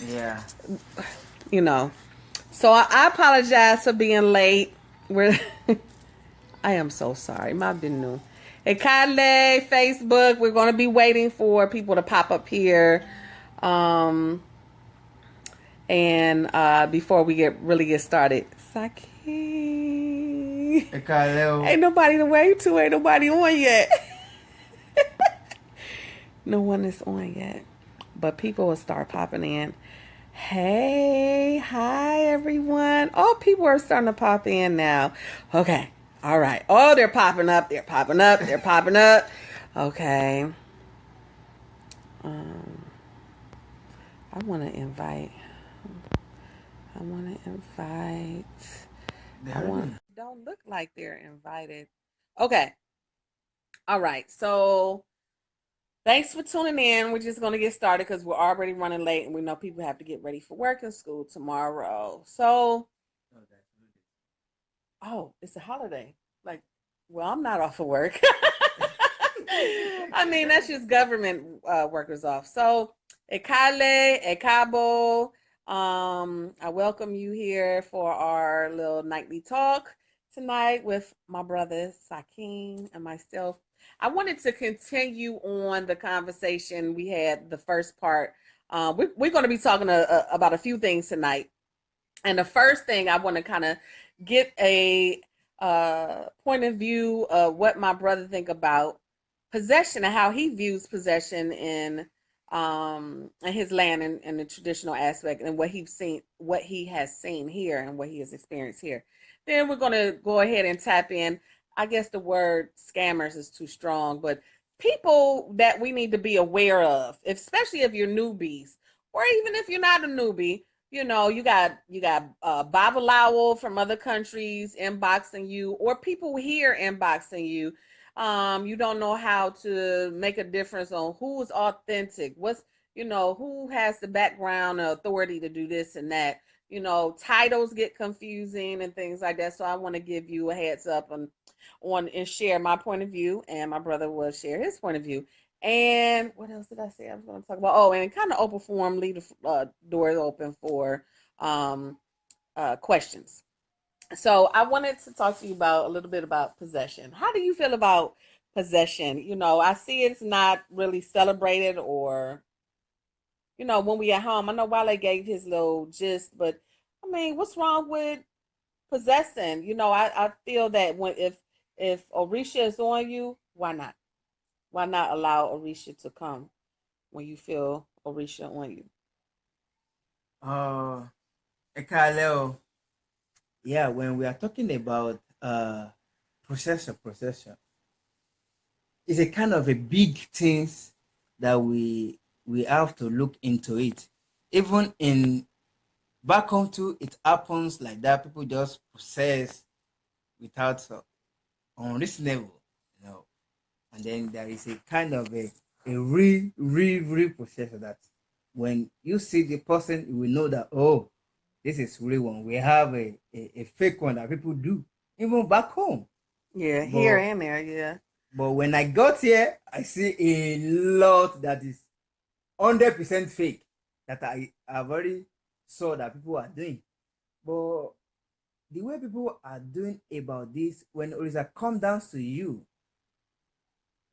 Yeah. You know. So I apologize for being late. We're I am so sorry. My been new. Hey, Kale, Facebook. We're going to be waiting for people to pop up here. Um, and before we get started, Saki. Ekaleo. Ain't nobody to wave to. Ain't nobody on yet. No one is on yet. But people will start popping in. Hey, hi everyone. Oh, people are starting to pop in now. Okay. All right. Oh, they're popping up. They're popping up. They're popping up. Okay. Um, I want to invite. I want to invite. I They're want. ready. Don't look like they're invited. Okay. All right. So thanks for tuning in. We're just going to get started because we're already running late and we know people have to get ready for work and school tomorrow. So, oh, it's a holiday. Like, well, I'm not off of work. I mean, that's just government workers off. So, Ekale, Ekabo, I welcome you here for our little nightly talk tonight with my brother Sakim and myself. I wanted to continue on the conversation we had the first part. We're going to be talking about a few things tonight. And the first thing I want to kind of get a point of view of what my brother think about possession and how he views possession in his land and the traditional aspect and what he has seen here and what he has experienced here. Then we're gonna go ahead and tap in. I guess the word scammers is too strong, but people that we need to be aware of, especially if you're newbies, or even if you're not a newbie. You got Baba Lowell from other countries inboxing you, or people here inboxing you. You don't know how to make a difference on who is authentic, who has the background or authority to do this and that. Titles get confusing and things like that. So I want to give you a heads up on and share my point of view, and my brother will share his point of view. And what else did I say I was going to talk about? Oh, and kind of open forum, leave the doors open for um, questions. So I wanted to talk to you about a little bit about possession. How do you feel about possession? I see it's not really celebrated, or when we at home. I know Wale gave his little gist, but I mean, what's wrong with possessing? I feel that if Orisha is on you, why not? Why not allow Orisha to come when you feel Orisha on you? Uh, Ekaleo. Yeah, when we are talking about processor, it's a kind of a big things that we have to look into it. Even in back home too, it happens like that. People just process without unreasonable, you know. And then there is a kind of a real processor that when you see the person, you will know that, oh, this is real one. We have a fake one that people do even back home. Yeah, here But and there. Yeah. when I got here, I see a lot that is 100% fake that I have already saw that people are doing. But the way people are doing about this, when Orisa come down to you,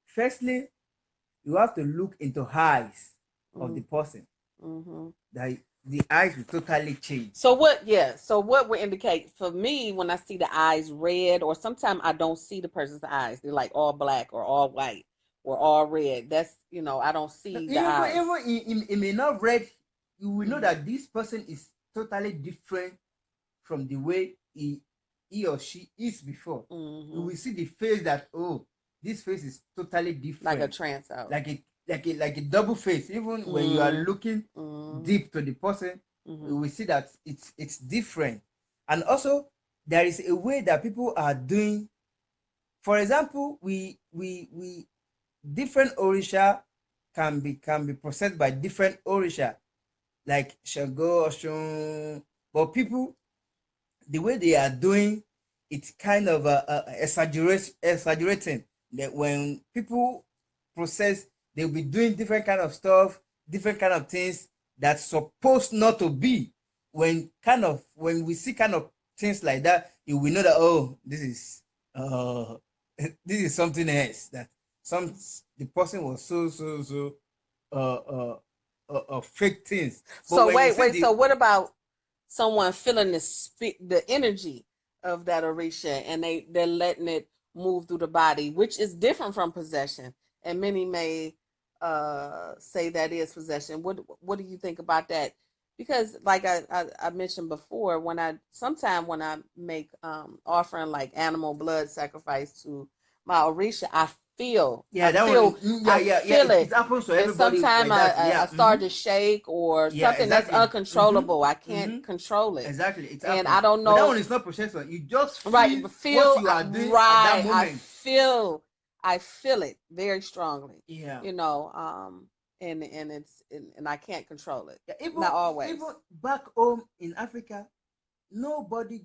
firstly, you have to look into eyes of the Mm, person. mm-hmm. That the eyes will totally change. So what? Yeah. So what would indicate for me when I see the eyes red, or sometimes I don't see the person's eyes. They're like all black or all white or all red. That's I don't see the eyes. Even it may not read, you will know Mm-hmm. that this person is totally different from the way he or she is before. You Mm-hmm. will see the face that, oh, this face is totally Like a different, trance out. like a double face. Even when you are looking Mm-hmm. deep to the person, you Mm-hmm. will see that it's different. And also, there is a way that people are doing. For example, we different orisha can be processed by different orisha, like Shango, Oshun. But people, the way they are doing, it's kind of exaggerating. That when people process, they'll be doing different kind of stuff, different kind of things. that's supposed not to be. When we see kind of things like that, you will know that, oh, uh this is something else, that some the person was so fake things. But So when you see wait. So the what about someone feeling the energy of that orisha, and they're letting it move through the body, which is different from possession, and many may say that is possession. What do you think about that? Because like I mentioned before, when I make offering like animal blood sacrifice to my orisha, yeah, that one, yeah, I yeah, feel it it. happens to And everybody sometimes like that. I Yeah. start to shake, or Yeah, something that's exactly. uncontrollable. I can't Mm-hmm. control it. Exactly, it And I happens. don't But that know. one is not processor. You just Right, feel but what you are doing at that right. moment. I feel it very strongly. Yeah. You know, and I can't control it. Yeah, Not even always. back home in Africa, nobody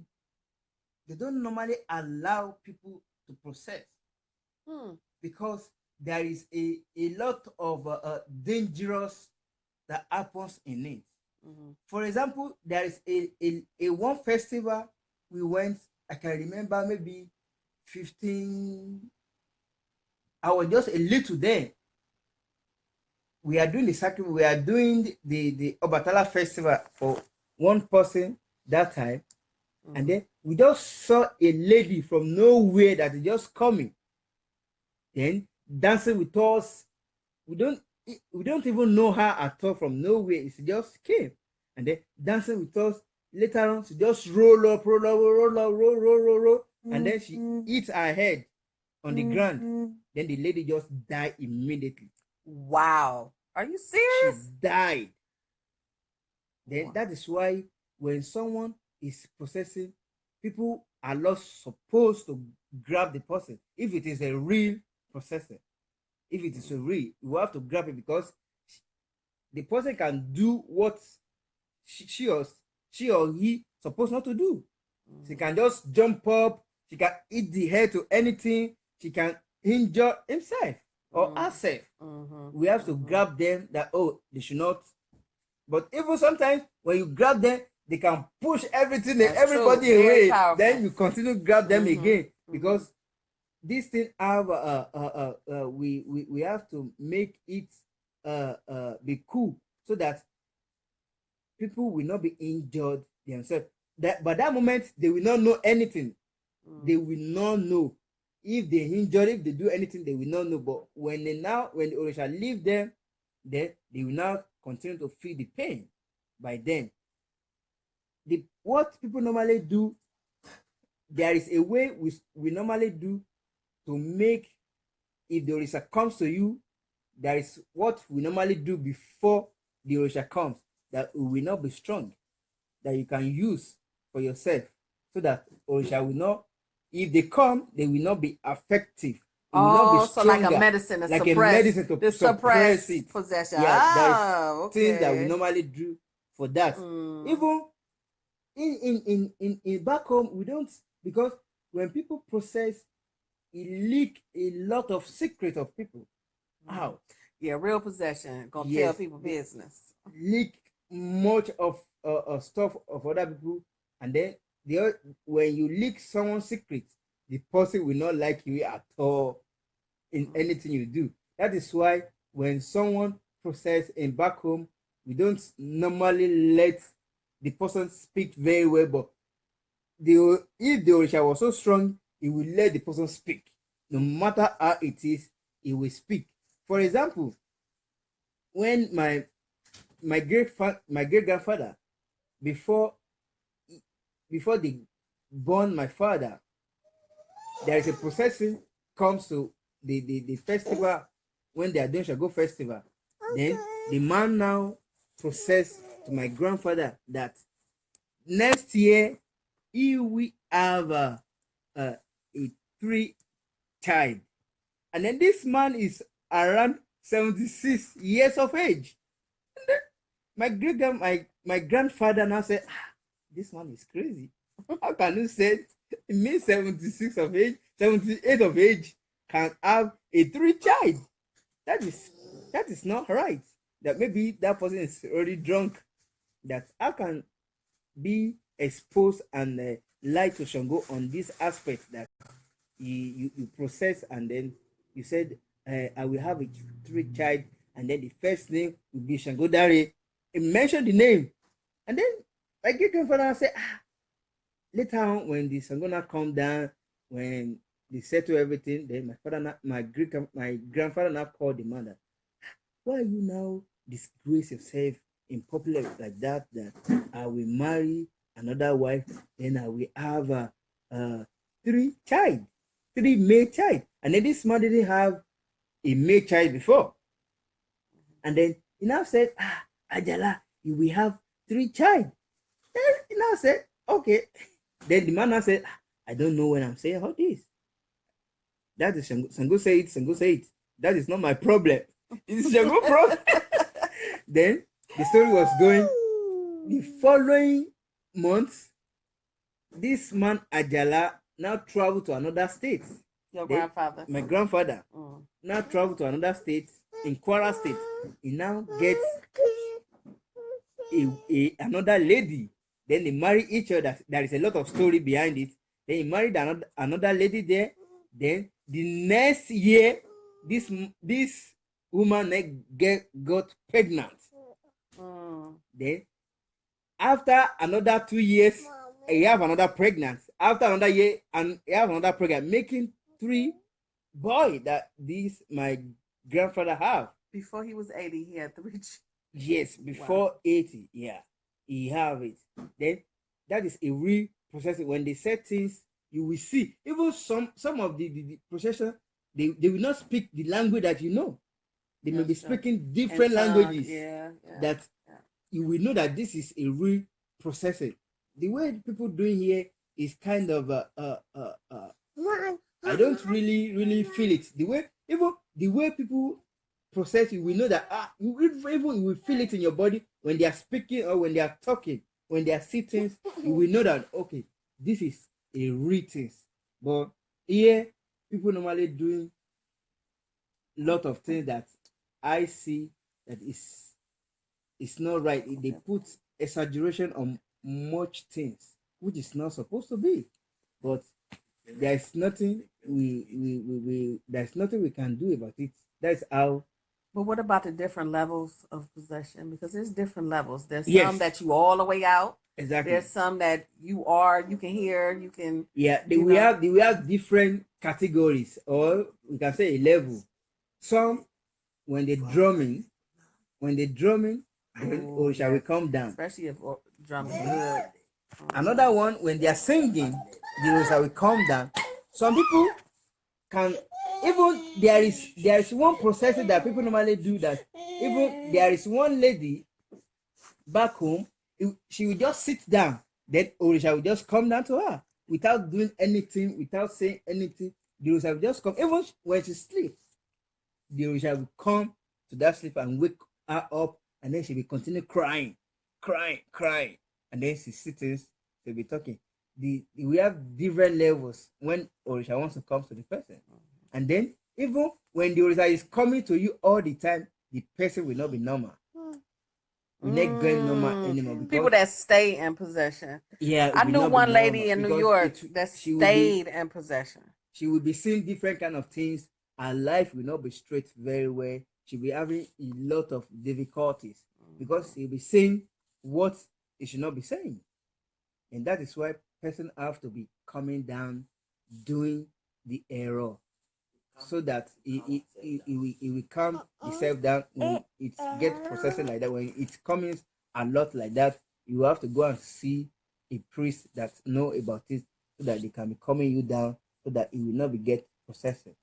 they don't normally allow people to process, Hmm. because there is a lot of dangerous that happens in it. Mm-hmm. For example, there is a one festival we went. I can remember maybe 15. I was just a little then. We are doing the sacrifice. We are doing the Obatala festival for one person that time, and Mm-hmm. then we just saw a lady from nowhere that is just coming, then dancing with us. We don't we don't even know her at all from nowhere. She just came, and then dancing with us. Later on, she just roll up, roll up, roll up, roll, and then she hit her head on the ground. Then the lady just died immediately. Wow. Are you She serious? died. Then Wow. that is why when someone is processing, people are not supposed to grab the person if it is a real processor. If it is a real, you have to grab it, because the person can do what she, she or she or he supposed not to do. She Mm-hmm. can just jump up. She can hit the head to anything. She can injure himself or herself. Mm-hmm. We have to Mm-hmm. grab them that, oh, they should not. But even sometimes when you grab them, they can push everything and That's true. everybody Very away. Then powerful. you continue to grab them Mm-hmm. again, Mm-hmm. because this thing have we have to make it be cool, so that people will not be injured themselves. That by that moment they will not know anything. Mm-hmm. They will not know if they injured, if they do anything, they will not know. But when the orisha leave them, then they will now continue to feel the pain by then. What people normally do, there is a way we normally do to make, if the orisha comes to you, there is what we normally do before the orisha comes, that will not be strong, that you can use for yourself, so that orisha will not, if they come, they will not be effective. It will not be Oh, so like a stronger, medicine to like a suppress medicine to the suppress suppress it. possession. Yeah, there is Oh, things that we okay. normally do for that. Mm. Even in back home, we don't, because when people process, it leak a lot of secret of people Mm. out. Yeah, real possession. Gonna tell Yes, people they business. leak much of stuff of other people, and then the when you leak someone's secret, the person will not like you at all in Mm. anything you do. That is why when someone process in back home, we don't normally let the person speak very well, but if the orisha was so strong, he will let the person speak. No matter how it is, he will speak. For example, when my great grandfather, before before they born my father, there is a procession comes to the festival, when they are doing Shago festival. Then the man now process to my grandfather that next year he will have a three child. And then this man is around 76 years of age. My grandfather now said, ah, this man is crazy. How can you say me 76 of age, 78 of age can have a three child? That is that is not right. that maybe that person is already drunk. That I can be exposed and lie to Shango on this aspect that you process, and then you said I will have a three child, and then the first name will be Shango Dare. It mentioned the name, and then my great grandfather said, later on when the Sangona come down, when they settle everything, then my grandfather now called the mother. Why are you now disgrace yourself in public like that? That I will marry another wife, then I will have uh, three child, three male child, and then this man didn't have a male child before, and then he now said, Ajala, you will have three child. Then he now said, okay. Then the man now said, I don't know when I'm saying all this. That is Shango say it, Shango say it. That is not my problem. It's Shango problem. Then the story was going. The following month, this man Ajala now traveled to another state. Your grandfather. My grandfather now traveled to another state in Kwara State. He now gets another lady. Then they marry each other. There is a lot of story behind it. Then he married another lady there. Then the next year, this woman got pregnant. Then after another 2 years, he have another pregnant. After another year, and he have another pregnant, making three boy that this my grandfather have. Before he was 80, he had three. Yes, before 80, yeah, he have it. Then that is a real processing. When they say things, you will see. Even some of the procession, they will not speak the language that you know. They may be speaking different languages. That you will know that this is a real processing. The way people doing here is kind of I don't really feel it. The way people process, you will know that even you will feel it in your body when they are speaking or when they are talking, when they are sitting. You will know that okay, this is a real thing. But here, people normally doing a lot of things that I see that is not right. They put exaggeration on much things, which is not supposed to be. But there's nothing there's nothing we can do about it. That's how. But what about the different levels of possession? Because there's different levels. There's some that you all the way out. Exactly. There's some that you can hear, you can. Yeah, we have different categories, or we can say a level. Some when they're drumming, then shall we come down? Especially if drumming good. Another one when they are singing, the shall we come down. Some people can even there is one process that people normally do, that even there is one lady back home, she will just sit down, then Orisha will just come down to her without doing anything, without saying anything. The Orisha will just come. Even when she sleeps, the Orisha will come to that sleep and wake her up, and then she will continue crying, and then she sits, she'll be talking. We have different levels when Orisha wants to come to the person, and then even when the Orisha is coming to you all the time, the person will not be normal. We're not going normal anymore. People that stay in possession. Yeah, I knew one lady in New York that stayed in possession. She will be seeing different kind of things. Her life will not be straight very well. She'll be having a lot of difficulties because she'll be saying what she should not be saying. And that is why person have to be coming down, doing the error, so that it will calm itself down. When it gets processing like that, when it comes a lot like that, you have to go and see a priest that know about it, so that they can be calming you down, so that it will not be get processing.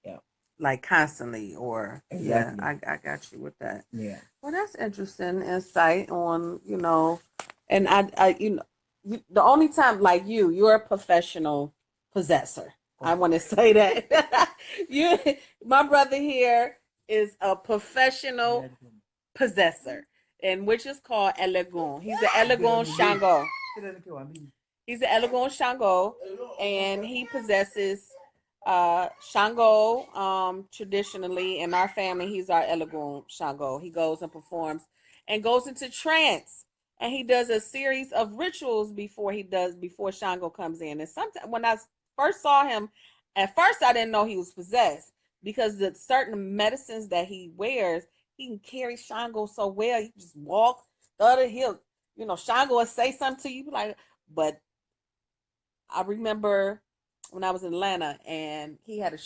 Yeah, like constantly, or exactly. Yeah, I got you with that. Yeah. Well, that's interesting insight on and I the only time, like you're a professional possessor. I want to say that my brother here is a professional possessor, and which is called Elegon. He's an Elegon Shango. He's an Elegon Shango, and he possesses Shango, traditionally in our family, he's our Elagoon Shango. He goes and performs and goes into trance. And he does a series of rituals before Shango comes in. And sometimes when I first saw him, at first I didn't know he was possessed because the certain medicines that he wears, he can carry Shango so well. He just walk the other hill. Shango will say something to you like, but I remember when I was in Atlanta and he had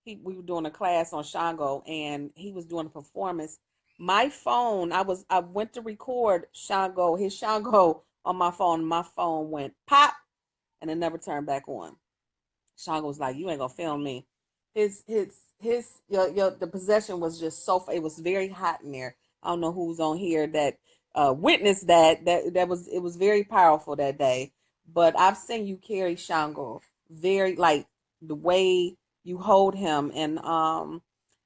we were doing a class on Shango and he was doing a performance. My phone, I went to record his Shango on my phone. My phone went pop and it never turned back on. Shango was like, "You ain't gonna film me." The possession was just so. It was very hot in there. I don't know who's on here that witnessed that. It was very powerful that day. But I've seen you carry Shango very like the way you hold him, and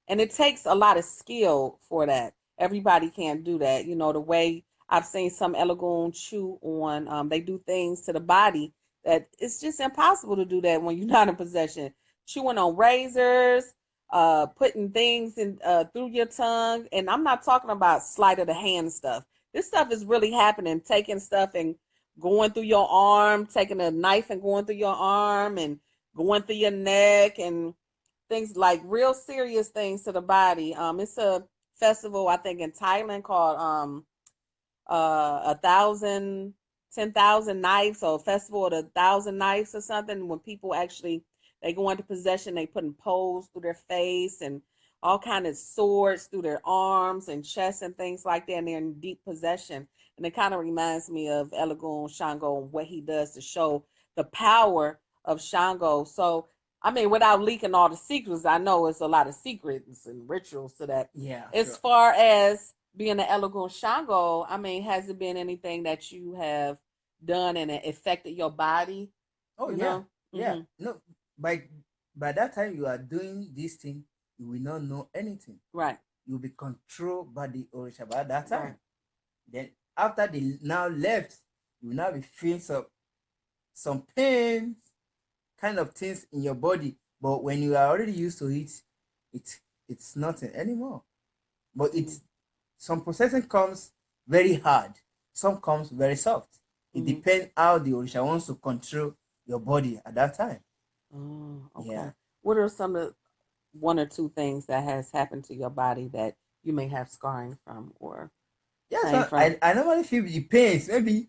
it takes a lot of skill for that. Everybody can't do that. The way I've seen some Elagoon chew on, they do things to the body that it's just impossible to do that when you're not in possession. Chewing on razors, putting things in through your tongue, and I'm not talking about sleight of the hand stuff. This stuff is really happening. Taking stuff and going through your arm, taking a knife and going through your arm, and going through your neck, and things like real serious things to the body. It's a festival I think in Thailand called 10,000 knives, or a festival of 1,000 knives or something. When people actually they go into possession, they putting poles through their face and all kind of swords through their arms and chests and things like that, and they're in deep possession. And it kind of reminds me of Elagoon Shango and what he does to show the power of Shango. So I mean, without leaking all the secrets, I know it's a lot of secrets and rituals to that. Yeah, As sure. far as being an Elagoon Shango, I mean, has it been anything that you have done and it affected your body? Oh You yeah, know? yeah. Mm-hmm. No, by by that time you are doing this thing, you will not know anything. Right. You will be controlled by the Orisha by that Right. time. Then after they now left, you will now be feeling some pains, kind of things in your body. But when you are already used to it, it's it's nothing anymore. But Mm-hmm. it's some processing comes very hard, some comes very soft. It Mm-hmm. depends how the Orisha wants to control your body at that time. Oh, Yeah. okay. What are some of one or two things that has happened to your body that you may have scarring from or Yeah, pain so from? I normally feel the pains, maybe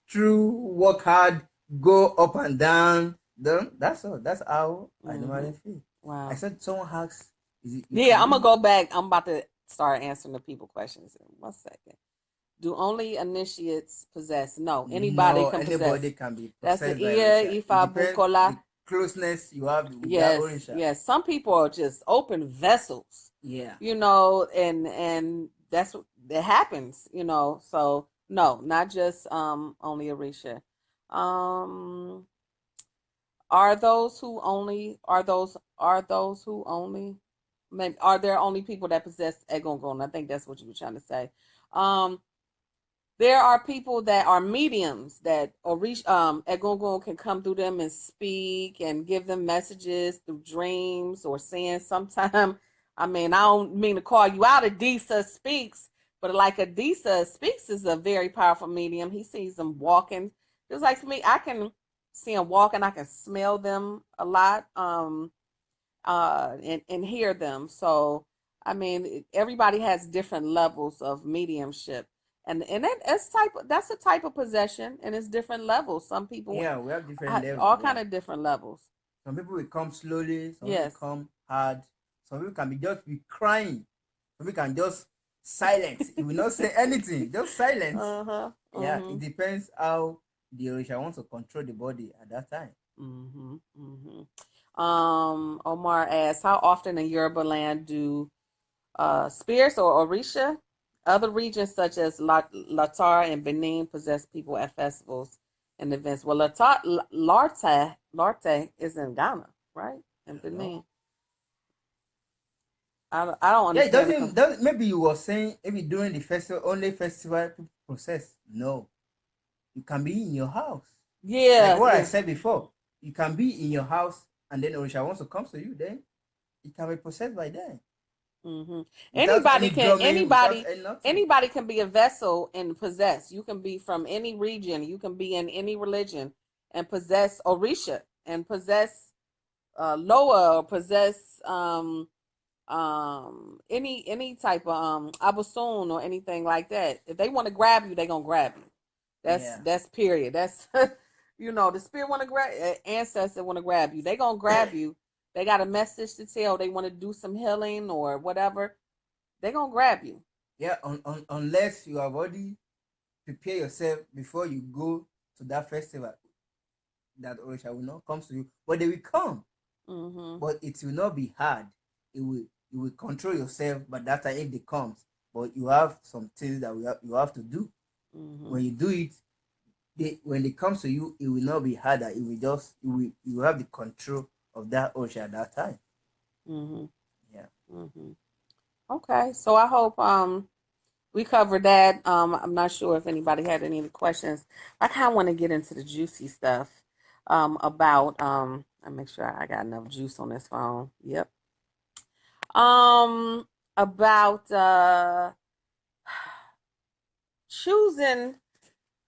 through work hard, go up and down. Then that's all. That's how I Mm-hmm. normally feel. I Wow. said someone asks, is it you Yeah, can I'm gonna be go back. I'm about to start answering the people questions in 1 second. Do only initiates possess? No, anybody no can possess. anybody can be That's the possessed by ear, Orisha. It Ifa, depends Bukola. the closeness you have with that Yes, Orisha. yes. Some people are just open vessels, Yeah. and that's what that happens, So no, not just only Orisha. Um, are those who only maybe are there only people that possess Egongon? I think that's what you were trying to say. Um, there are people that are mediums that or reach Egungun can come through them and speak and give them messages through dreams or saying sometime. I mean, I don't mean to call you out. Adisa speaks, but like Adisa speaks is a very powerful medium. He sees them walking. Just like for me, I can see them walking. I can smell them a lot. And hear them. So, I mean, everybody has different levels of mediumship, and that's a type of possession, and it's different levels. Some people Yeah, we have different have levels. all kind Yeah. of different levels. Some people will come slowly, some people will Yes. come hard, some people can be just be crying, some people can just silent. You will not say anything, just silence. Uh huh. Yeah, Mhm. it depends how the Orisha wants to control the body at that time. Mhm. Mhm. Omar asks, how often in Yoruba land do spirits or Orisha, other regions such as Latar and Benin possess people at festivals and events? Well, Larte is in Ghana, right? In I don't know. Benin. I don't Yeah, it understand the. doesn't maybe you were saying maybe during the festival only festival people process. No. You can be in your house. Like Yeah, what I yeah. said before, you can be in your house and then Orisha wants to come to you, then it can be processed by them. Mm-hmm. Without any drumming, without any nothing. Anybody can be a vessel and possess. You can be from any region. You can be in any religion and possess Orisha and possess Loa, or possess any type of Abasun or anything like that. If they want to grab you, they gonna grab you. Yeah. That's period. That's the spirit want to grab, ancestor want to grab you. They gonna grab you. They got a message to tell. They want to do some healing or whatever. They gonna grab you. Yeah, unless you have already prepare yourself before you go to that festival, that Orisha will not come to you, but they will come. Mm-hmm. But it will not be hard. You will control yourself by that time if they comes. But you have some things that you have to do. Mm-hmm. When you do it, when it comes to you, it will not be harder. It will just you will have the control of that Orisha at that time. Mm-hmm. Yeah. Mm-hmm. Okay, so I hope we covered that. I'm not sure if anybody had any questions. I kind of want to get into the juicy stuff about I make sure I got enough juice on this phone. Yep. Um, about choosing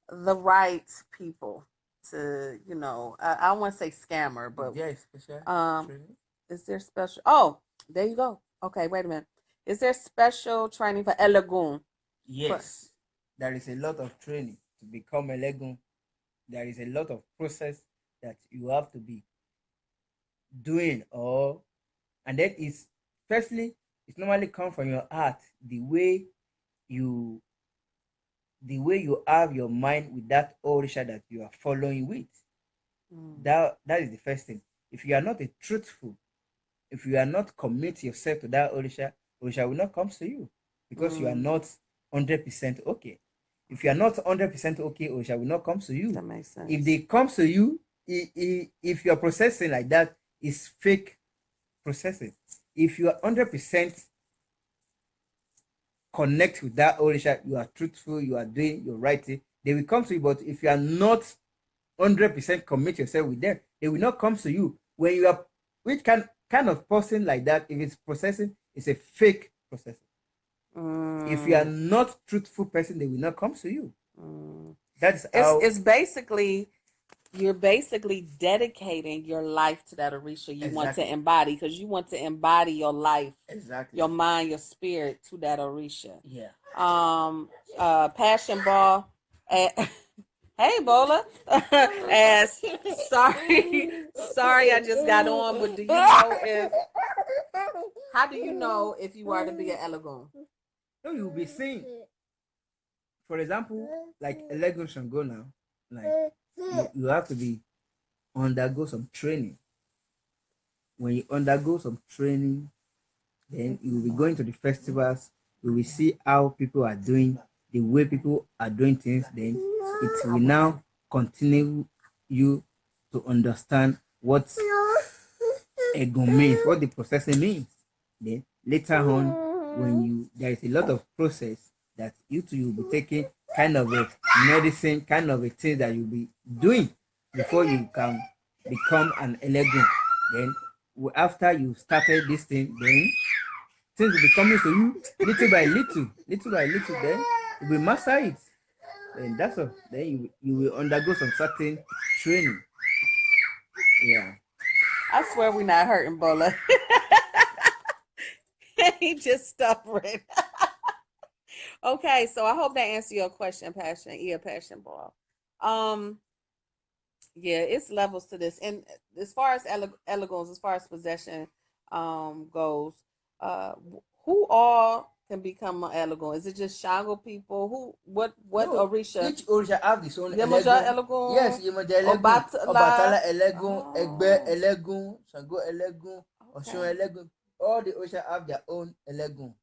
the right people to, I don't want to say scammer, Is but there a special um, training? is there special? Oh, there you go. Okay, wait a minute. Is there special training for Elagoon? Yes. There is a lot of training to become a legun. There is a lot of process that you have to be doing, or and then it's firstly it's normally come from your heart, you the way you have your mind with that orisha that you are following with. That is the first thing. If you are not a truthful, if you are not commit yourself to that orisha will not come to you, because you are not 100% okay. If you are not 100% okay, orisha will not come to you. That makes sense. If they come to you, if you are processing like that, it's fake processing. If you are 100% connect with that orisha, you are truthful, you are doing your right thing, they will come to you. But if you are not 100% commit yourself with them, they will not come to you. When you are, which kind of person like that, if it's processing, it's a fake processing. If you are not truthful person, they will not come to you. That's how It's basically, you're basically dedicating your life to that Orisha you want to embody, because you want to embody your life, your mind, your spirit to that Orisha. Yeah. Passion Ball. Hey, Bola. As sorry, I just got on. But do you know if? How do you know if you are to be an Elagoon? No, you'll be seeing. For example, like a Lego Shango now, like you have to be undergo some training. When you undergo some training, then you will be going to the festivals. You will see how people are doing, the way people are doing things. Then it will now continue you to understand what ego means, what the processing means. Then later on, when there is a lot of process that you two will be taking, kind of a medicine, kind of a thing that you'll be doing before you can become an elegant. Then after you started this thing, then things will be coming to you little by little, little by little. Then you will master it. Then that's all. Then you will undergo some certain training. Yeah. I swear we're not hurting Bola. He just stubborn. Okay, so I hope that answered your question, Passion. Yeah, Passion Ball. Um, yeah, it's levels to this. And as far as elegons, as far as possession goes, who all can become an elegon? Is it just Shango people? What No, Orisha? each Orisha have his own Yemoja elegun. elegon. Yes, Yemoja elegun. Obatala elegun, Egbe elegun, Shango elegun, Osun elegun. All the Orisha have their own elegun.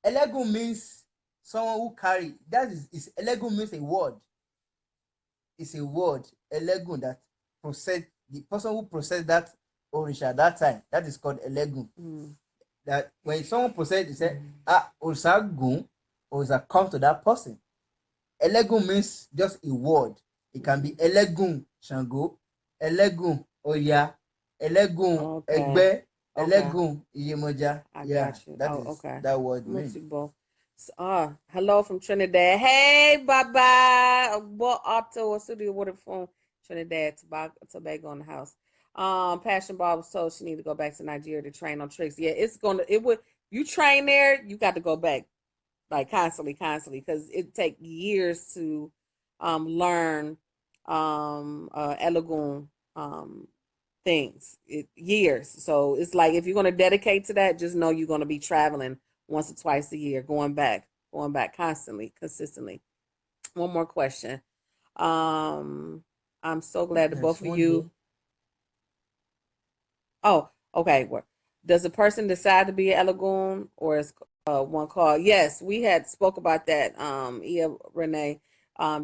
Elegun means someone who carry. That is elegun means a word. It's a word. Elegun that process the person who process that Orisha at that time. That is called elegun. That when someone process, they say, Orisa gun, Orisa come to that person. Elegun means just a word. It can be Elegun Shango, Elegun Oya, Elegun, Okay. Egbe, Okay. Elegun, Iyemoja. I Yeah, got you. that Oh, is okay. that word mean. Multiple. Hello from Trinidad. Hey, bye-bye. What auto studio water from Trinidad, Tobago in the house. Passion Ball was told she need to go back to Nigeria to train on tricks. Yeah, it would you train there, you got to go back like constantly, because it take years to learn Elegant things. Years. So it's like if you're gonna dedicate to that, just know you're gonna be traveling once or twice a year, going back constantly, consistently. One more question. Um, I'm so glad the Yes, both of one you. day. Oh, okay. Well, does a person decide to be an Elegoon, or is one called? Yes, we had spoke about that. Ia Renee.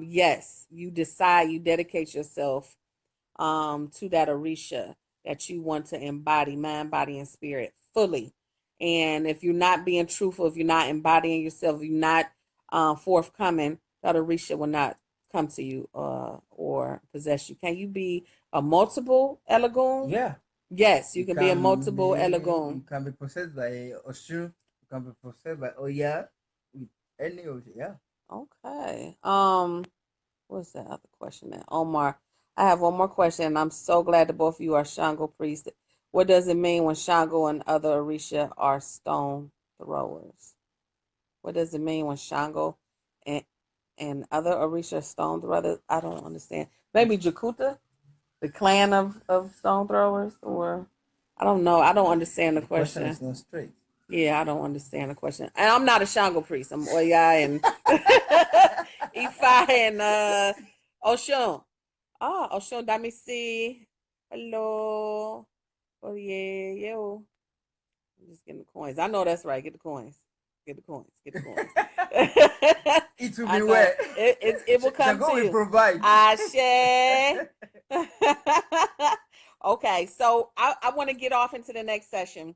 Yes, you decide. You dedicate yourself to that Orisha that you want to embody, mind, body, and spirit fully. And if you're not being truthful, if you're not embodying yourself, if you're not forthcoming, that Orisha will not come to you or possess you. Can you be a multiple Elegoon? Yeah, Yes, you can be a multiple Elegoon. you can be possessed by Oshun, you can be possessed by Oya, with any of yeah. Okay. What's that other question then? Omar, I have one more question, and I'm so glad that both of you are Shango priests. What does it mean when Shango and other Orisha are stone throwers? What does it mean when Shango and other Orisha are stone throwers? I don't understand. Maybe Jakuta, the clan of stone throwers, or I don't know. I don't understand the The question question. is not straight. Yeah, I don't understand the question. And I'm not a Shango priest. I'm Oya and Ifa and Oshun. Ah, Oshun Damisi. Hello. Oh yeah, yo. I'm just getting the coins. I know that's right. Get the coins. Get the coins. Get the coins. It will I be know well. it will come Shango to will you. provide. Ashe. Okay, so I want to get off into the next session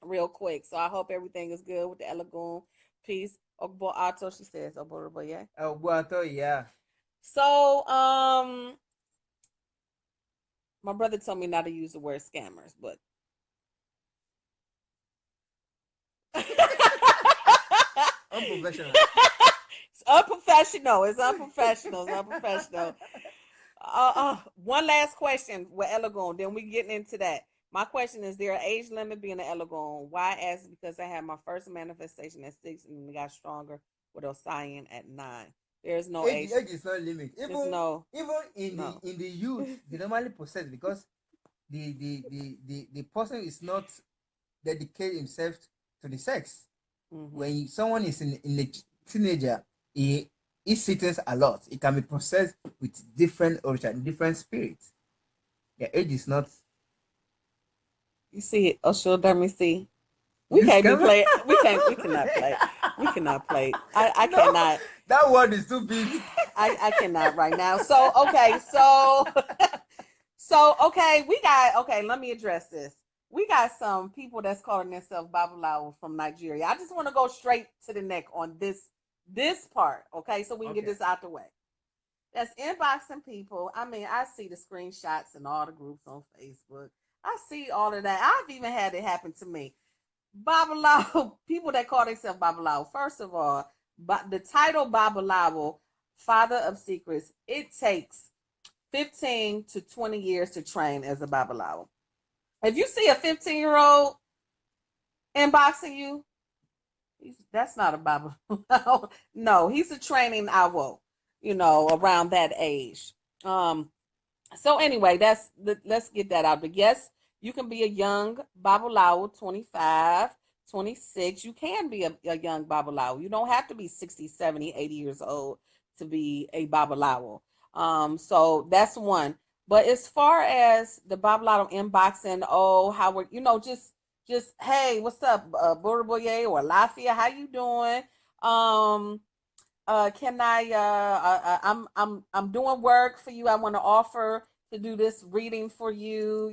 real quick. So I hope everything is good with the Elagoon piece. Ogbo Ato, she says, Oborobo, yeah. Guato, yeah. So, my brother told me not to use the word scammers, but Unprofessional. it's unprofessional. It's unprofessional. It's unprofessional. One last question with Elagoon. Then we getting into that. My question is: there an age limit being an Elagoon? Why? Ask because I had my first manifestation at 6 and got stronger with Osian at 9. There's no age. Age is not limit. There's no Even no. in the youth, they normally possess because the person is not dedicate himself to the sex. Mm-hmm. When someone is in a teenager, he sittens a lot. It can be processed with different origin, different spirits. The age is not. You see it, Osho see. We You can't be scammer. play. We cannot play. We cannot play. I No, cannot. that word is too big. I cannot right now. So okay, so okay, we got okay. Let me address this. We got some people that's calling themselves Babalawo from Nigeria. I just want to go straight to the neck on this part, okay, so we can get Okay. this out the way. That's inboxing people. I mean, I see the screenshots and all the groups on Facebook. I see all of that. I've even had it happen to me. Babalawo, people that call themselves Babalawo. First of all, but the title Babalawo, Father of Secrets, it takes 15 to 20 years to train as a Babalawo. If you see a 15-year-old inboxing you, that's not a Babalawo. No, he's a training awo, around that age. Um, so anyway, let's get that out. But yes, you can be a young Babalawo, 25, 26. You can be a young Babalawo. You don't have to be 60, 70, 80 years old to be a Babalawo. So that's one. But as far as the Babalawo inboxing, oh, how we're, just hey, what's up, Bourboye or Lafia? How you doing? Um, can I'm doing work for you. I want to offer to do this reading for you,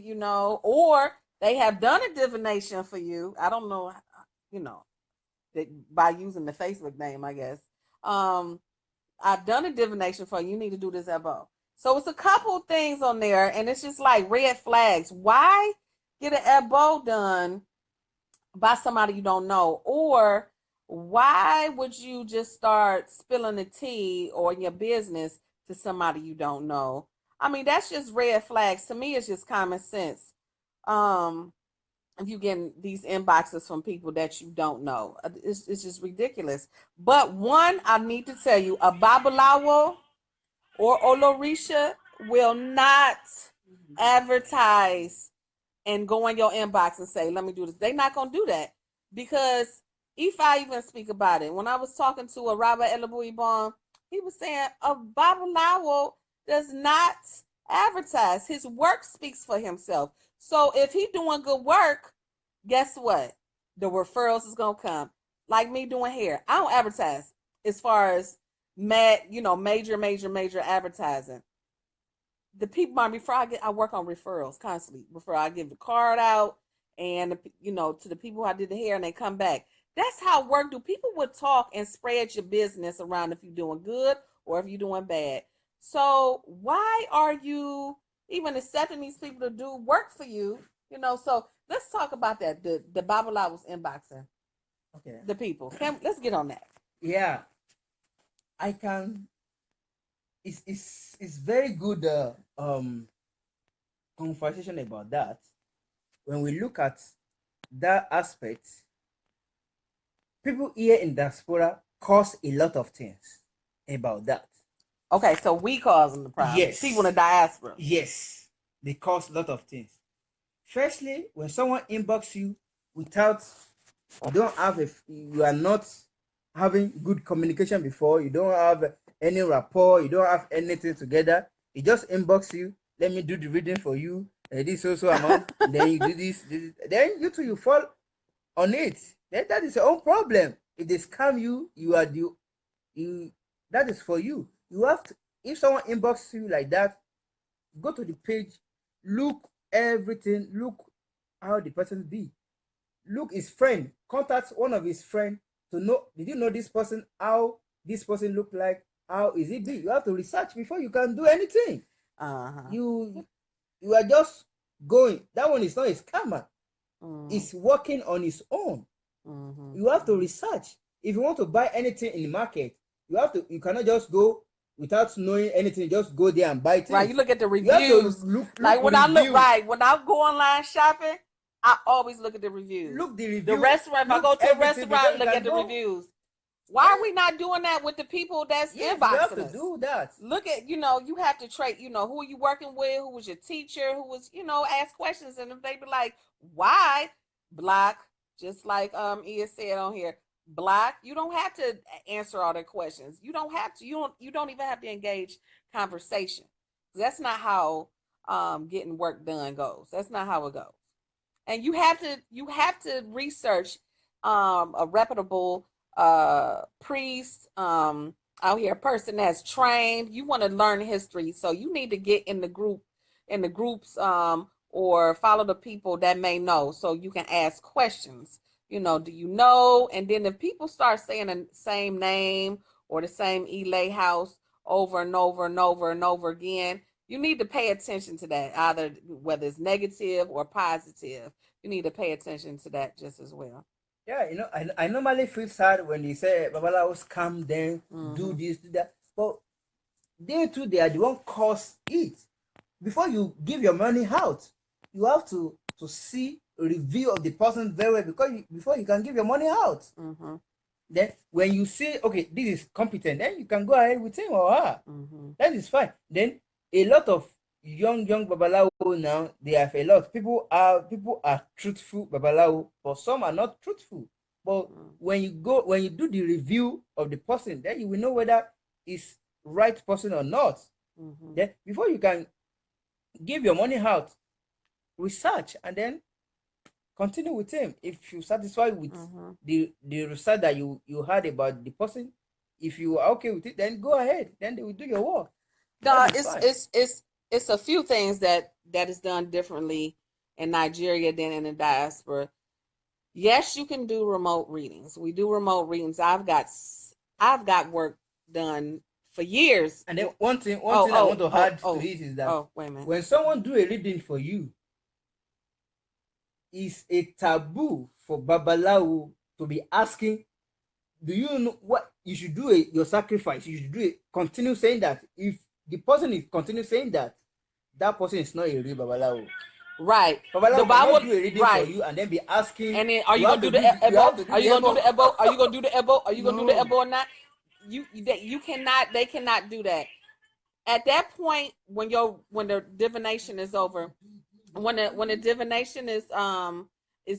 or they have done a divination for you. I don't know, you know, by using the Facebook name, I guess. Um, I've done a divination for you. You need to do this above. So it's a couple things on there, and it's just like red flags. Why get an elbow done by somebody you don't know? Or why would you just start spilling the tea or your business to somebody you don't know? I mean, that's just red flags. To me, it's just common sense. Um, if you getting these inboxes from people that you don't know, it's just ridiculous. But one, I need to tell you, a Babalawo or Olorisha will not advertise and go in your inbox and say, let me do this. They're not going to do that because if I even speak about it, when I was talking to a Robert Elabuibon, he was saying a Babalawo does not advertise. His work speaks for himself. So if he doing good work, guess what? The referrals is going to come. Like me doing hair. I don't advertise as far as major advertising. The people before I work on referrals constantly. Before I give the card out and to the people who I did the hair and they come back. That's how work do. People would talk and spread your business around if you're doing good or if you're doing bad. So why are you even accepting these people to do work for you? So let's talk about that. The Bible I was inboxing. Okay. The people. Let's get on that. Yeah, I can. It's very good conversation about that. When we look at that aspect, people here in diaspora cause a lot of things about that. Okay, so we causing the problem. Yes. People in the diaspora. Yes, they cause a lot of things. Firstly, when someone inbox you without you are not having good communication before, you don't have any rapport, you don't have anything together, he just inbox you, let me do the reading for you, this also amount, then you do this, then you too you fall on it. Then that is your own problem. If they scam you, you that is for you. You have to, if someone inbox you like that, go to the page, look everything, look how the person be, look his friend, contact one of his friend to know, did you know this person, how this person look like, how is it be. You have to research before you can do anything. You are just going, that one is not a scammer. He's working on his own. You have to research. If you want to buy anything in the market, you cannot just go without knowing anything, just go there and buy things. Right, you look at the reviews. You have to look like when I go online shopping, I always look at the reviews. Look the review. The restaurant, if I go to a restaurant, look at the reviews. Why are we not doing that with the people that's inboxing us? You have to do that. Look at, you have to trade, who are you working with, who was your teacher, who was, ask questions, and if they be like, why block, just like Ia said on here, block, you don't have to answer all their questions. You don't have to, you don't even have to engage conversation. That's not how getting work done goes. That's not how it goes. And you have to research a reputable priest out here, a person that's trained. You want to learn history, so you need to get in the groups or follow the people that may know, so you can ask questions. Do you know? And then if people start saying the same name or the same Elay house over and over and over and over again, you need to pay attention to that, either whether it's negative or positive. You need to pay attention to that just as well. Yeah, I normally feel sad when they say Babalawos come then do this, do that. But they too, they are the one cause it. Before you give your money out, you have to see a review of the person very well before you can give your money out. Then when you say, okay, this is competent, then you can go ahead with him or her. That is fine. Then a lot of young babalawo now, they have a lot. People are truthful babalawo, but some are not truthful. But when you do the review of the person, then you will know whether it's right person or not. Then before you can give your money out, research and then continue with him. If you're satisfied with the research that you heard about the person, if you are okay with it, then go ahead. Then they will do your work. No, it's a few things that is done differently in Nigeria than in the diaspora. Yes, you can do remote readings. We do remote readings. I've got work done for years. And then one thing I want Oh, to oh, add to oh, it is that oh, wait a minute. when someone do a reading for you, it's a taboo for babalawo to be asking, do you know what you should do? Your sacrifice, you should do it. Continue saying that. If the person is continue saying that, that person is not a real babalawo. Right. The Babalawo cannot Bible, do a reading for right. you and then be asking, And then, are you you have gonna to do do the you have ebo? to do Are the you gonna do ebo. the ebo? Are you gonna do the ebo? Are you gonna do the No. ebo or not? You cannot. They cannot do that. At that point, when the divination is over, when the divination is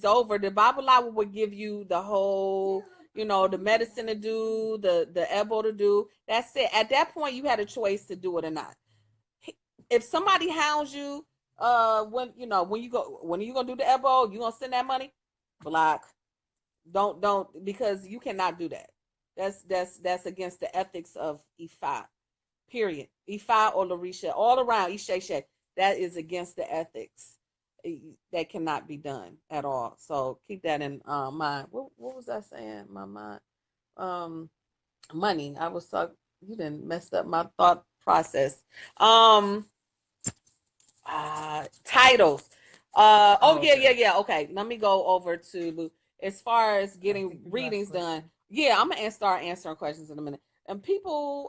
over, the Bible will give you the whole, the medicine to do, the ebo to do. That's it. At that point, you had a choice to do it or not. If somebody hounds you, when you gonna do the ebo, you gonna send that money, block. Don't because you cannot do that. That's against the ethics of Ifa. Period. Ifa or Larisha, all around Isheshe, that is against the ethics. That cannot be done at all. So keep that in mind. What was I saying? My mind. Um, money. I was talking. You didn't mess up my thought process. Um, titles. Oh Oh, yeah, okay. yeah, yeah. Okay, let me go over to as far as I getting think people ask readings done. questions. Yeah, I'm gonna start answering questions in a minute. And people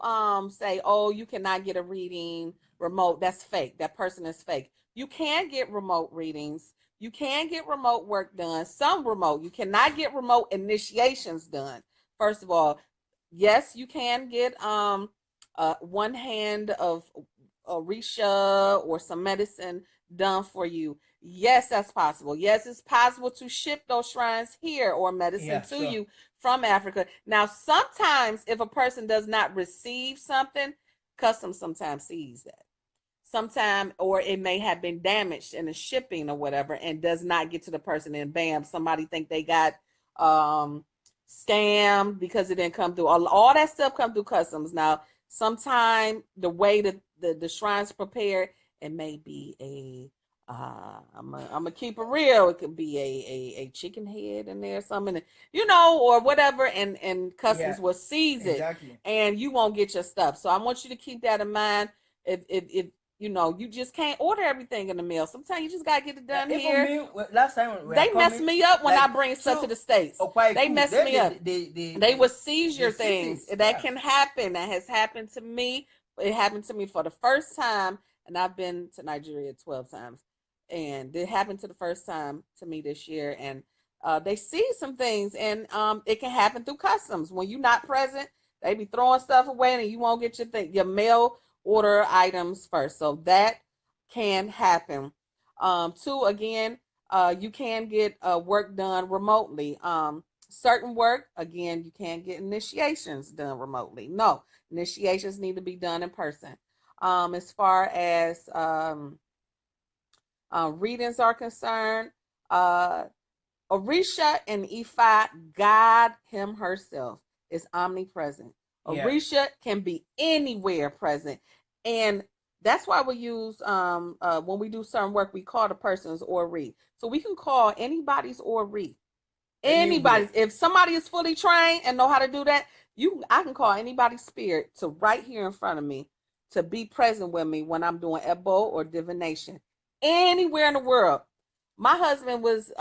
say, "Oh, you cannot get a reading remote." That's fake. That person is fake. You can get remote readings. You can get remote work done. Some remote. You cannot get remote initiations done. First of all, yes, you can get one hand of Orisha or some medicine done for you. Yes, that's possible. Yes, it's possible to ship those shrines here or medicine Yeah, to sure. you from Africa. Now, sometimes if a person does not receive something, customs sometimes sees that. Sometime, or it may have been damaged in the shipping or whatever and does not get to the person, and bam, somebody think they got um scammed because it didn't come through. All that stuff come through customs. Now sometime the way that the shrine's prepared, it may be I'm gonna keep it real. It could be a chicken head in there, something, or whatever, and Yeah, customs will seize it, exactly. and you won't get your stuff. So I want you to keep that in mind. If you just can't order everything in the mail. Sometimes you just gotta get it Yeah, done even here. me last time we are They mess coming, me up when I like bring stuff to two the States. They Okwaiku, mess then me up. They will seize they your seize it. things. That Yeah. can happen. That has happened to me. It happened to me for the first time, and I've been to Nigeria 12 times. And it happened to the first time to me this year. And they see some things, and it can happen through customs. When you're not present, they be throwing stuff away, and you won't get your mail order items first. So that can happen. Two, again, you can get work done remotely. Certain work, again, you can't get initiations done remotely. No, initiations need to be done in person. As far as readings are concerned, uh, Orisha and Ifa, God Him herself, is omnipresent. Yeah. Orisha can be anywhere present. And that's why we use, when we do certain work, we call the person's Ori. So we can call anybody's Ori. Anywhere. Anybody's. If somebody is fully trained and know how to do that, I can call anybody's spirit to right here in front of me to be present with me when I'm doing Ebo or divination. Anywhere in the world. My husband was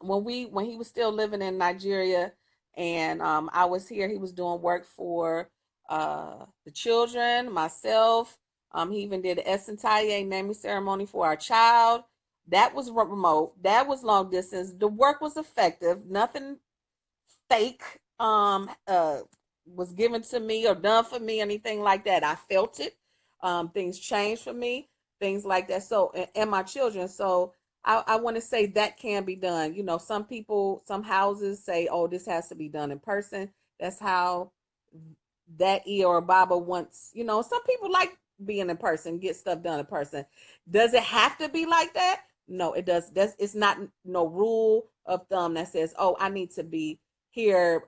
when he was still living in Nigeria, and I was here, he was doing work for the children, myself. He even did an Esentaye naming ceremony for our child. That was remote. That was long distance. The work was effective. Nothing fake was given to me or done for me, anything like that. I felt it. Things changed for me, things like that. So, and my children. So I want to say that can be done. Some people, some houses say, oh, this has to be done in person. That's how that or Baba wants. Some people like being in person, get stuff done in person. Does it have to be like that? No, it does. It's not no rule of thumb that says, oh, I need to be here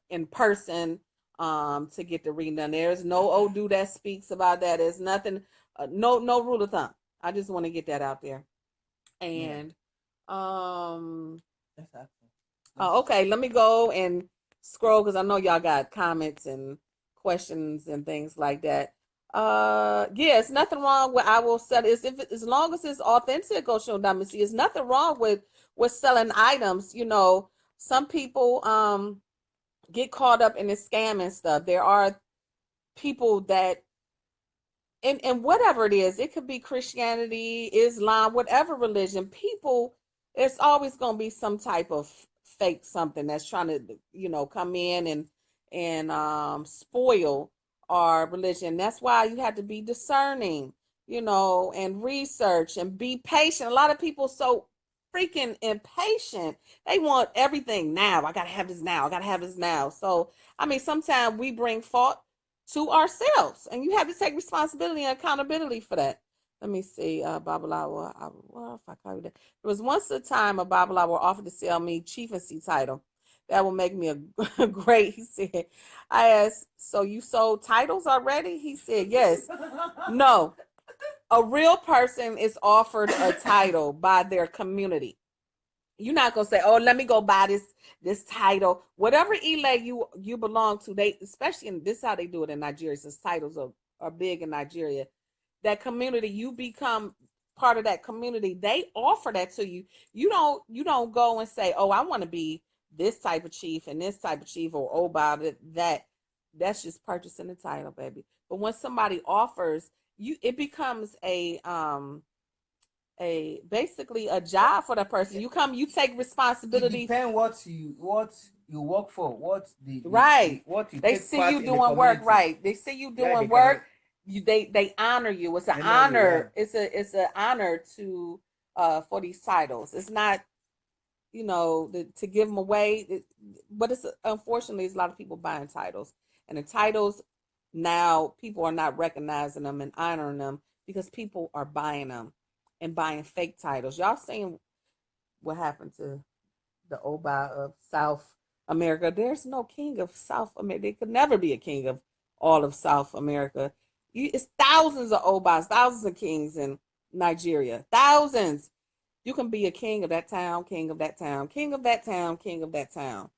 in person to get the reading done. There's no Odu that speaks about that. There's nothing, no rule of thumb. I just want to get that out there. Yeah. And um, That's actually. oh, Let's okay, let me go and scroll because I know y'all got comments and questions and things like that. Yeah, it's nothing wrong with, I will sell it, if as long as it's authentic, Ocean Dynasty, it's nothing wrong with selling items. Some people get caught up in the scam and stuff. There are people that, and whatever it is, it could be Christianity, Islam, whatever religion, people, it's always going to be some type of fake something that's trying to, come in and spoil our religion. That's why you have to be discerning, and research and be patient. A lot of people so freaking impatient. They want everything now. I got to have this now. I got to have this now. So, I mean, sometimes we bring fault to ourselves, and you have to take responsibility and accountability for that. Let me see. Babalawa, well, if I call that. There was once a time a Babalawa offered to sell me chieftaincy title. That will make me a great. He said, I asked, so you sold titles already? He said, yes. No, a real person is offered a title by their community. You're not gonna say, "Oh, let me go buy this title." Whatever elay you belong to, they, especially in this, how they do it in Nigeria, since titles are big in Nigeria. That community, you become part of that community. They offer that to you. You don't go and say, "Oh, I want to be this type of chief and this type of chief," or "Oh, about it that." That's just purchasing the title, baby. But when somebody offers you, it becomes a basically a job for the person. You take It responsibility. depends what you work for, Right. what you They take see part you in the doing work, community. right. They see you Yeah, they doing can work. They honor you. It's an honor you. Yeah. honor. It's an honor to for these titles. It's not, to give them away. But it's, unfortunately, there's a lot of people buying titles, and the titles now, people are not recognizing them and honoring them because people are buying them and buying fake titles. Y'all seen what happened to the Oba of South America? There's no king of South America. There could never be a king of all of South America. It's thousands of Obas, thousands of kings in Nigeria, thousands. You can be a king of that town, king of that town, king of that town, king of that town.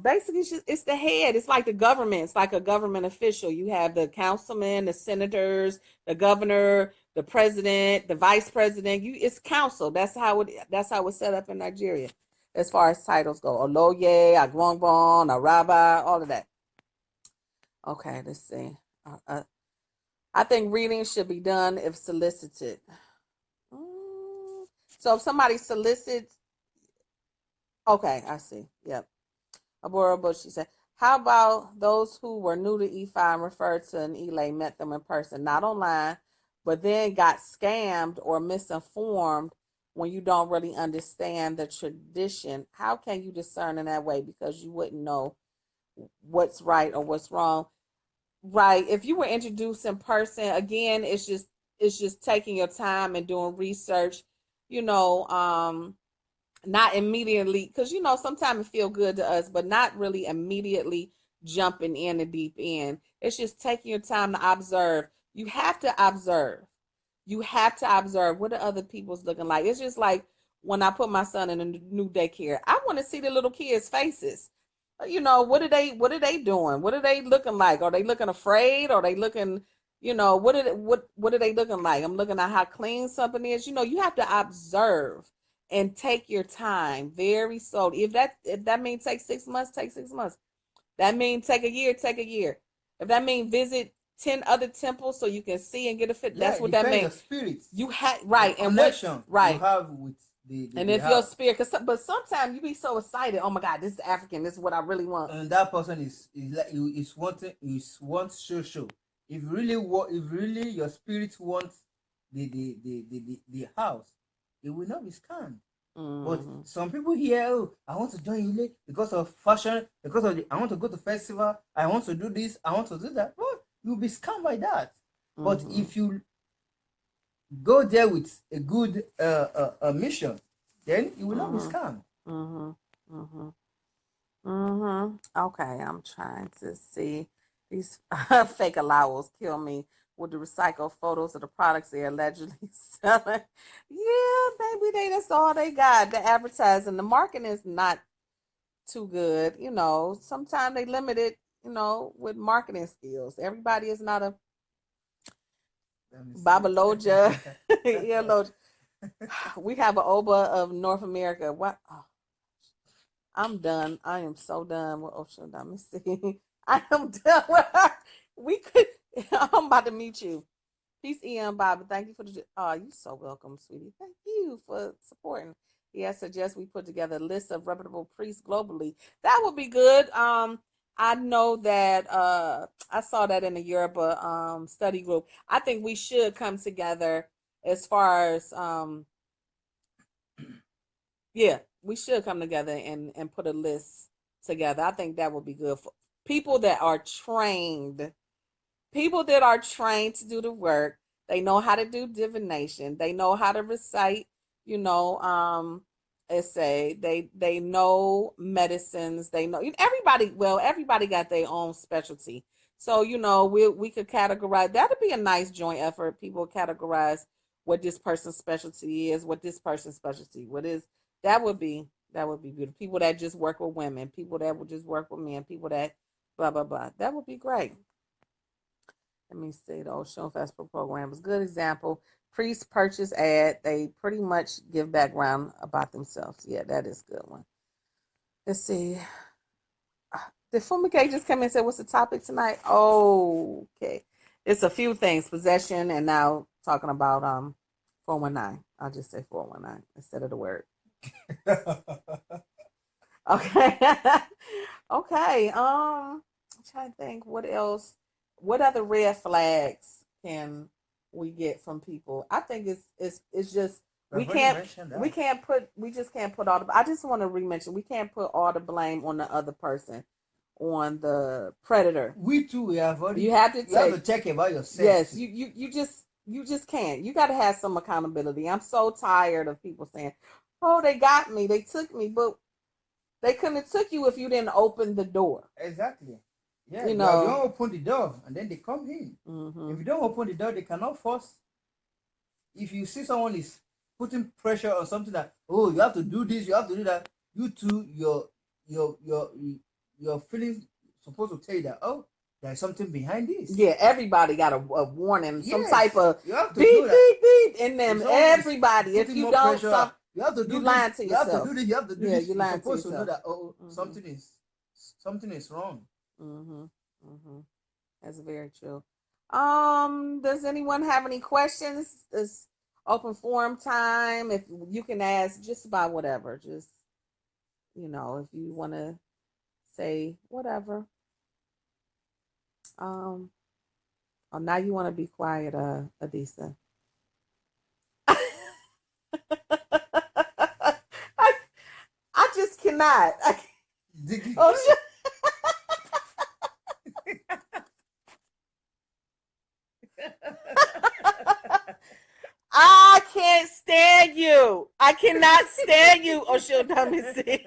Basically, it's the head. It's like the government. It's like a government official. You have the councilmen, the senators, the governor, the president, the vice president. It's council. That's how it's set up in Nigeria, as far as titles go. Oloye, Agwongbon, Araba, all of that. Okay, let's see. I think reading should be done if solicited. Mm, So if somebody solicits, okay, I see. Yep. Abora Bush, she said, how about those who were new to E5 and referred to an Elay, met them in person, not online, but then got scammed or misinformed when you don't really understand the tradition? How can you discern in that way? Because you wouldn't know what's right or what's wrong. Right. If you were introduced in person, again, it's just taking your time and doing research, you know, not immediately, because sometimes it feel good to us, but not really immediately jumping in the deep end. It's just taking your time to observe. You have to observe what the other people's looking like. It's just like when I put my son in a new daycare, I want to see the little kids faces. What are they doing? What are they looking like? Are they looking afraid? Are they looking, what are they looking like? I'm looking at how clean something is. You have to observe and take your time very slowly. If that means take 6 months, take 6 months. That means take a year, take a year. If that means visit 10 other temples so you can see and get a fit, Yeah, that's it what that depends your means. spirit, You had the right, and what connection you right. have with the, And the if your house. spirit, but sometimes you be so excited, oh my God, this is African, this is what I really want. And that person is like you is wanting is wants show. If really your spirit wants the house, it will not be scammed. But Mm-hmm. some people here, oh, I want to join Ile because of fashion, because of I want to go to festival, I want to do this, I want to do that. Well, you'll be scammed by that. But Mm-hmm. if you go there with a good mission, then you will not be Mm-hmm. scammed. Mm-hmm. Mm-hmm. Mm-hmm. Okay, I'm trying to see. These fake allowals kill me with the recycled photos of the products they're allegedly selling. Yeah, maybe that's all they got. The advertising, the marketing is not too good. Sometimes they limit it. with marketing skills. Everybody is not a Let me see. Babaloja, earloja. We have an Oba of North America. What? Oh, I'm done. I am so done with Ocean. Let me see. I am done with her. We could. I'm about to meet you. Peace, Ian Bobby. Thank you for the. Oh, you so welcome, sweetie. Thank you for supporting. Yes, suggest we put together a list of reputable priests globally. That would be good. I know that I saw that in the Europe study group. I think we should come together as far as yeah, we should come together and put a list together. I think that would be good for people that are trained. People that are trained to do the work. They know how to do divination. They know how to recite, you know, let's say they know medicines. They know everybody. Well, everybody got their own specialty. So we could categorize. That'd be a nice joint effort. People categorize what this person's specialty is, what this person's specialty, what is that would be beautiful. People that just work with women, people that would just work with men, people that blah blah blah. That would be great. Let me see. The Ocean Festival program is a good example. Priest purchase ad. They pretty much give background about themselves. Yeah, that is a good one. Let's see. Did Fumike just come in and say, what's the topic tonight? Oh, okay. It's a few things. Possession and now talking about 419. I'll just say 419 instead of the word. Okay. Okay. I'm trying to think what else. What other red flags can we get from people? I think it's just we I've already can't mentioned we that. can't put we just can't put all the I just want to re-mention we can't put all the blame on the other person, on the predator. We too, we have You already. have to You have to take check about yourself yes, too. you just can't. You got to have some accountability. I'm so tired of people saying, "Oh, they got me, they took me," but they couldn't have took you if you didn't open the door. Exactly. Yeah, You you are the one know. who open the door, and then they come in. If Mm-hmm. you don't open the door, they cannot force. If you see someone is putting pressure on something that, oh, you have to do this, you have to do that, you too, your your your feelings supposed to tell you that, oh, there's something behind this. Yeah, everybody got a warning, some type Yes, of you have to know beep that beep beep in if them. someone is Everybody, if putting you more don't, pressure, some you have to you do this, lying to you have to yourself. do this, you have to do Yeah, this. you You're lying to supposed to know yourself. that, oh, Mm-hmm. something is wrong. Mm-hmm. Mm-hmm. That's very true. Does anyone have any questions? It's open forum time. If you can ask just about whatever, just if you want to say whatever. Um, oh, now you want to be quiet, Adisa. I, I just cannot. Oh, shit. I can't stand you. I cannot stand you. Oh, she'll let me see.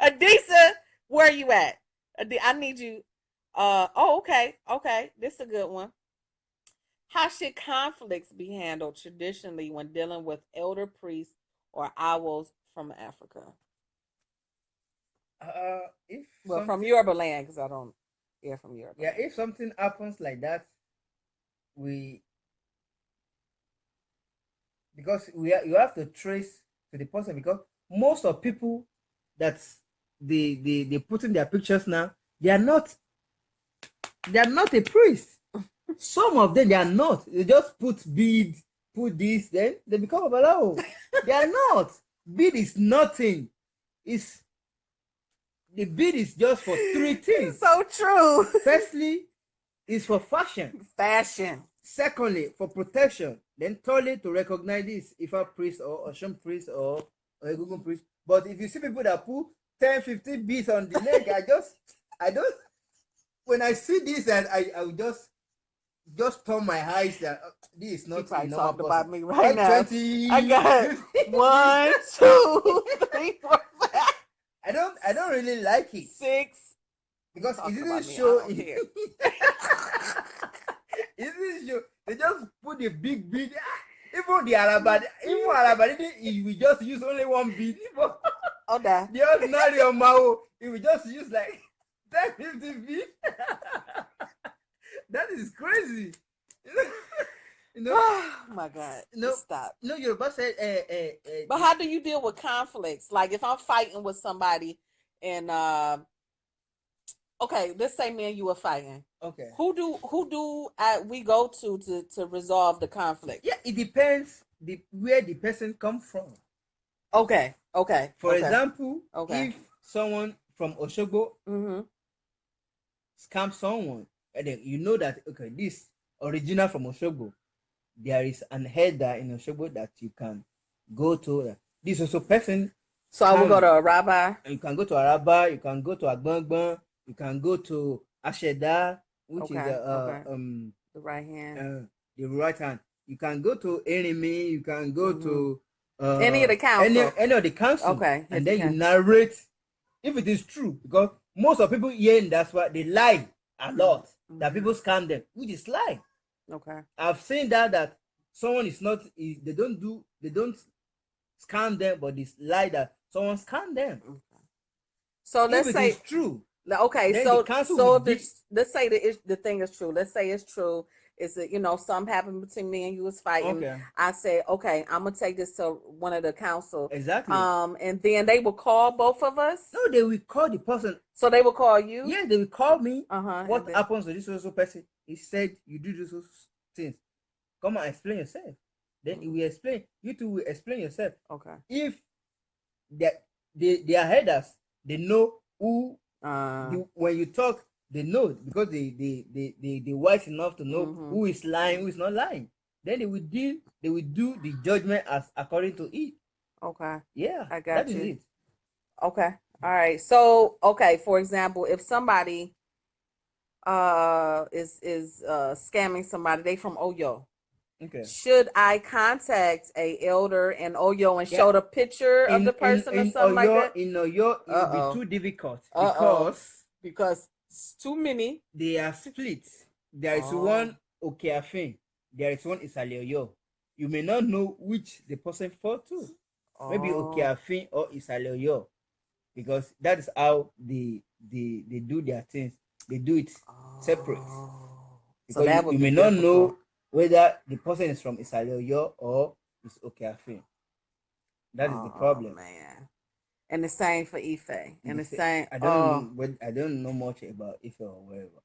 Adisa, where are you at? I need you. Oh, okay. Okay. This is a good one. How should conflicts be handled traditionally when dealing with elder priests or owls from Africa? If Well, from something, Yoruba land, because I don't hear from Yoruba yeah, land. if something happens like that, we because you have to trace to the person, because most of people that they put in their pictures now, they are not they are not a priest. Some of them they are not. They just put bead, put this, then they become a balao. They are not. Bead is nothing. It's the bead is just for three It's things. so true. Firstly, is for fashion. Fashion. Secondly, for protection. Then thirdly, to recognize this if a priest or Oshun priest or a Google priest. But if you see people that put 10, 15 beads on the neck, I don't, when I see this, and I will just turn my eyes that this is She not a probably normal talking person. about me right Why now. I 20? got This, 1, 2, 3, 4, 5, I don't really like it, 6. You because it talking didn't about me? I show. don't care. It didn't show. They just put the big bead. Even the Araba, even Araba, he will just use only one bead. Oh, that. The ordinary Omao, he will just use like. 1050 feet. That is crazy. You know, you know, Oh my God. no, Stop. no. Yoruba said, But how do you deal with conflicts? Like if I'm fighting with somebody and okay, let's say me and you are fighting. okay. Who do we go to resolve the conflict? Yeah, it depends where the person come from. Okay, okay, For okay, example, okay. if someone from Oshogo Mm-hmm. scam someone, and then you know that okay, this original from Oshogo, there is an header in Oshogo that you can go to. This also person So I will go scam. to a rabbi. And you can go to Araba, you can go to Agbangbang, you can go to Asheda, which is Okay, okay. The right hand. the right hand. You can go to Enemy, you can go Mm-hmm. to Any of the council. any of the council, Okay, hit and the then you council. narrate if it is true, because most of people hearing that's why they lie a lot. That Mm-hmm. people scam them, which is lie. Okay. I've seen that someone is not they don't scam them, but it's lie that someone scam them. Okay. So If let's it is say true, okay, then the so council will so give. this let's say the thing is true. Let's say it's true. Is that something happened between me and you was fighting. Okay, I say okay, I'm gonna take this to one of the council. exactly. And then they will call both of us. No, they will call the person. So they will call you. Yeah, they will call me. And What then happens to this also person? He said you do this things. Come and explain yourself. Then he will explain. You two will explain yourself. okay. If that they are headers, they know who. When you talk, they know because they wise enough to know who is lying, who is not lying. Then they will deal. They will do the judgment as according to it. Okay. Yeah, I that got is you. it. Okay. All right. So okay, for example, if somebody is scamming somebody, they from Oyo. Okay. Should I contact a elder in Oyo and Yeah. show the picture of the In person or something like that? Oyo, it will be Uh-oh. too difficult Uh-oh. Because it's too many. they are split. There is Oh. one Okeafin, there is one Isale Oyo. You may not know which the person fall to. Maybe Oh. Okeafin or Isale Oyo, because that is how they do their things. They do it separate Oh. So because that you would be may not difficult. know whether the person is from Isale Oyo or is Okeafin. That is the Oh problem. man. And the same for Ife. And the same. I don't Oh know, but I don't know much about Ife or whatever.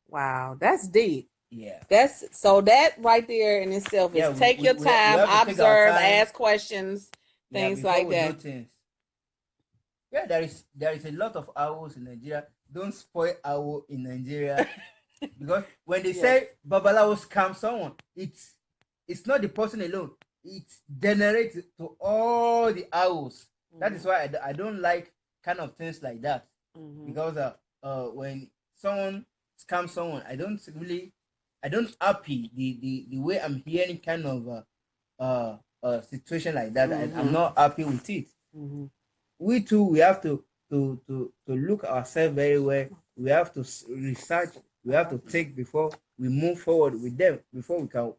wow. That's deep. Yeah, That's so that right there in itself is yeah. take your We time, have to take our observe, time. ask questions, Yeah, things before like we do that. things. Yeah, there is a lot of owls in Nigeria. Don't spoil owl in Nigeria because when they Yes. say Babalawo scam someone, it's not the person alone. It generates to all the owls. That is Mm-hmm. why I don't like kind of things like that Mm-hmm. because when someone scams someone, I don't happy the way I'm hearing kind of situation like that. I'm Mm-hmm. not happy with it. Mm-hmm. We too we have to look ourselves very well. We have to research. We have to think before we move forward with them. Before we can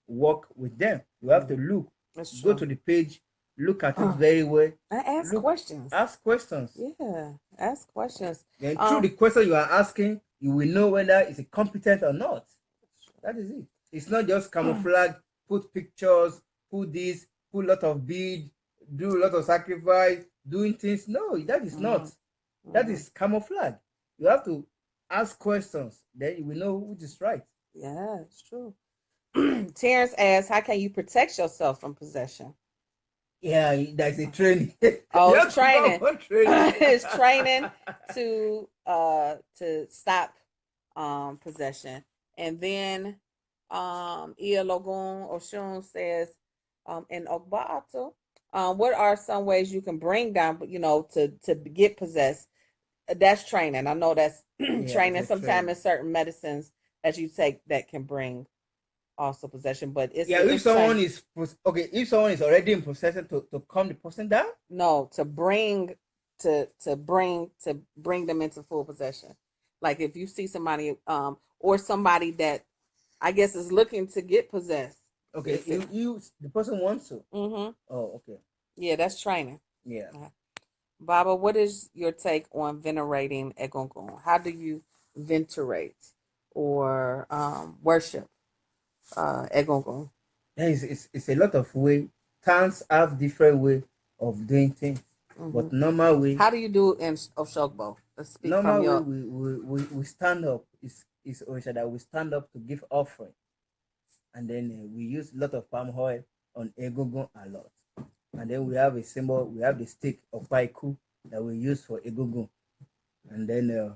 work with them, we have to Mm-hmm. look, That's go true. to the page, look at it very well. I ask Look, questions. ask questions. Yeah, ask questions. Then through the question you are asking, you will know whether it's competent or not. That is it. It's not just camouflage, put pictures, put this, put a lot of bead, do a lot of sacrifice, doing things. No, that is Mm-hmm. not. That Mm-hmm. is camouflage. You have to ask questions, then you will know which is right. Yeah, it's true. Terrence asks, "How can you protect yourself from possession?" Yeah, there's a training. Oh, You it's have to go training. for training. It's training to stop possession. And then Ia Logun Oshun says in Ogbato, what are some ways you can bring down, to get possessed? That's training. I know that's Yeah, it's training. a Sometimes training. it's certain medicines that you take that can bring also possession, but Yeah, if it's someone training. is okay, if someone is already in possession to calm the person down. No, to bring to bring them into full possession. Like if you see somebody or somebody that I guess is looking to get possessed. Okay, If it the person wants to. mm-hmm. Oh, okay. Yeah, that's training. Yeah. Baba, what is your take on venerating Egungun? How do you venerate or worship Egungun? There is it's a lot of way. Towns have different way of doing things, Mm-hmm. but normal way, How do you do in Oshogbo? Let's speak from normal way your. we stand up is Orisha that we stand up to give offering, and then we use a lot of palm oil on egungun a lot, and then we have a symbol. We have the stick of paiku that we use for egungun, and then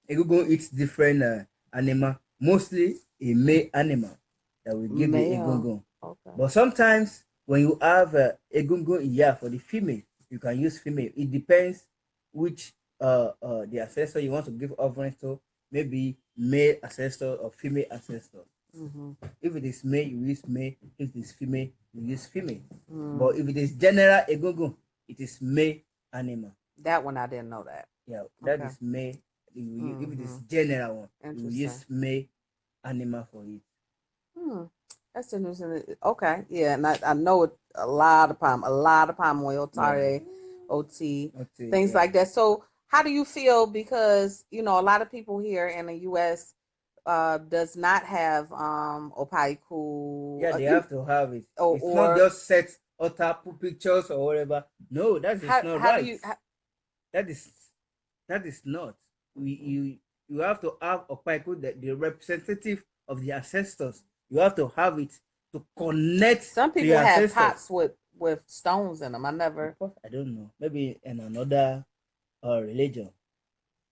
egungun eats different animal, mostly a male animal that we give the Male. egungun. Okay. But sometimes when you have egungun yeah for the female, you can use female. It depends which the ancestor you want to give offerings to. Maybe male ancestor or female ancestor. Mm-hmm. If it is male, you use male. If it is female, you use female. Mm. But if it is general egungun, it is male animal. That one I didn't know that. Yeah, that Okay. is male. If it is Mm-hmm. general one, you will Interesting. use male animal for it. Hmm. That's interesting. Okay. Yeah, and I know it a lot of palm oil, Yeah. tare, OT, Okay. things Yeah. like that. So how do you feel? Because, a lot of people here in the US does not have opaiku Yeah, they have to have it. It's not or just set or tap pictures or whatever. No, that is not how do right. you That is that is not. You have to have a Okpaiku, the representative of the ancestors. You have to have it to connect some to people your have ancestors. pots with stones in them. I never. Of course, I don't know. Maybe in another religion,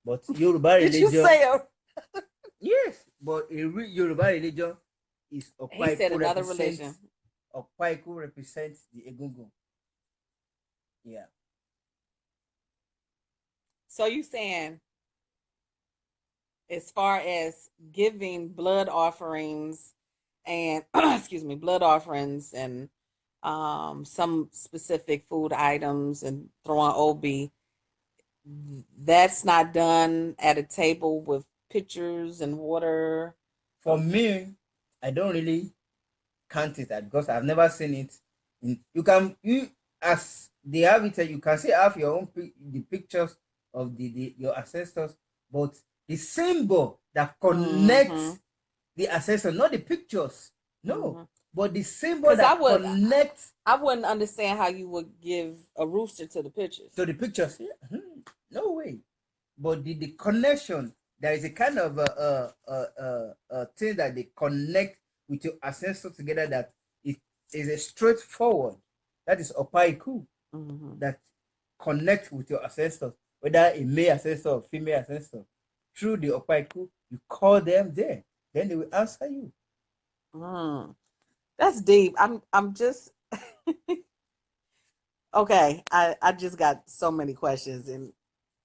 but Yoruba Did you religion, say yes. But in Yoruba religion, is he said Okpaiku another religion. represents the Egungun. Yeah. So you saying as far as giving blood offerings and excuse me, blood offerings and some specific food items and throwing OB, that's not done at a table with pictures and water. For me, I don't really count it because I've never seen it. You can you as they have it, you can see have your own the pictures of the your ancestors, but the symbol that Mm-hmm. connects the ancestors, not the pictures, no, Mm-hmm. but the symbol Because that connects I wouldn't understand how you would give a rooster to the pictures. to the pictures. Yeah. No way. But the connection, there is a kind of thing that they connect with your ancestors together that it is a straightforward. That is opaiku Mm-hmm. that connect with your ancestors, whether a male ancestor or female ancestor. Through the opaiku, you call them there, then they will answer you. Mm. That's deep. I'm just okay. I just got so many questions and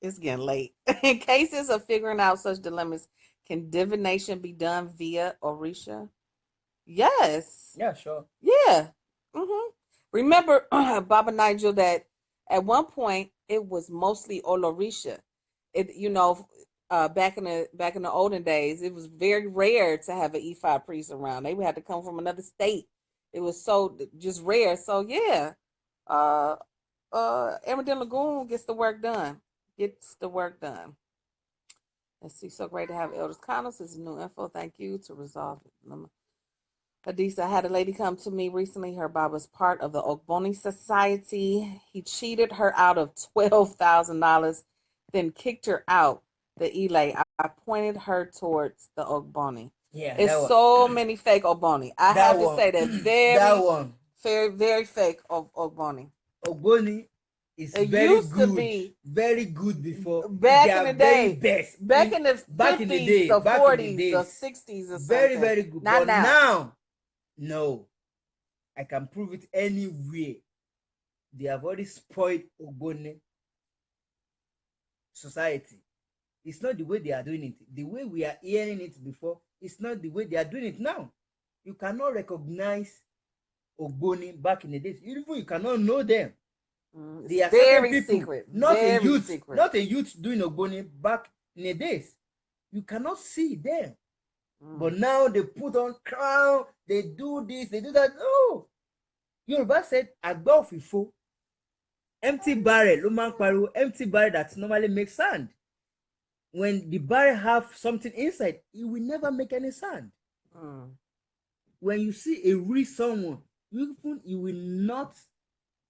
it's getting late. In cases of figuring out such dilemmas, can divination be done via Orisha? Yes. Yeah, sure. Yeah. Mm-hmm. Remember, Baba Nigel, that at one point it was mostly Olorisha. It, back in the olden days, it was very rare to have an E5 priest around. They would have to come from another state. It was so just rare. So yeah, uh, Emmerdale Lagoon gets the work done. Gets the work done. Let's see. So great to have Elders Connors. This is new info. Thank you to resolve it. Hadisa, I had a lady come to me recently. Her Bob was part of the Ogboni Society. He cheated her out of $12,000, then kicked her out. The Elay, I pointed her towards the Ogboni. Yeah, It's that one. so many fake Ogboni. I That have to one. say that That very, one. very, very fake Ogboni. Ogboni is It used to very good before. They back in are the very day, best back in the back in the 50s, day, the back in the 40s, the days. 60s, or Very, something. very good. Not But now. now, no, I can prove it anywhere. They have already spoiled Ogboni society. It's not the way they are doing it. The way we are hearing it before, it's not the way they are doing it now. You cannot recognize Ogboni back in the days. Even you cannot know them. It's There are certain very people, secret, very secret. not a youth doing Ogboni back in the days. You cannot see them. But now they put on crown, they do this, they do that. No. Yoruba said, Agba ofifo empty barrel ló máa ń pariwo, empty barrel that normally makes sound. When the barrel have something inside, it will never make any sound. When you see a real someone, you will not.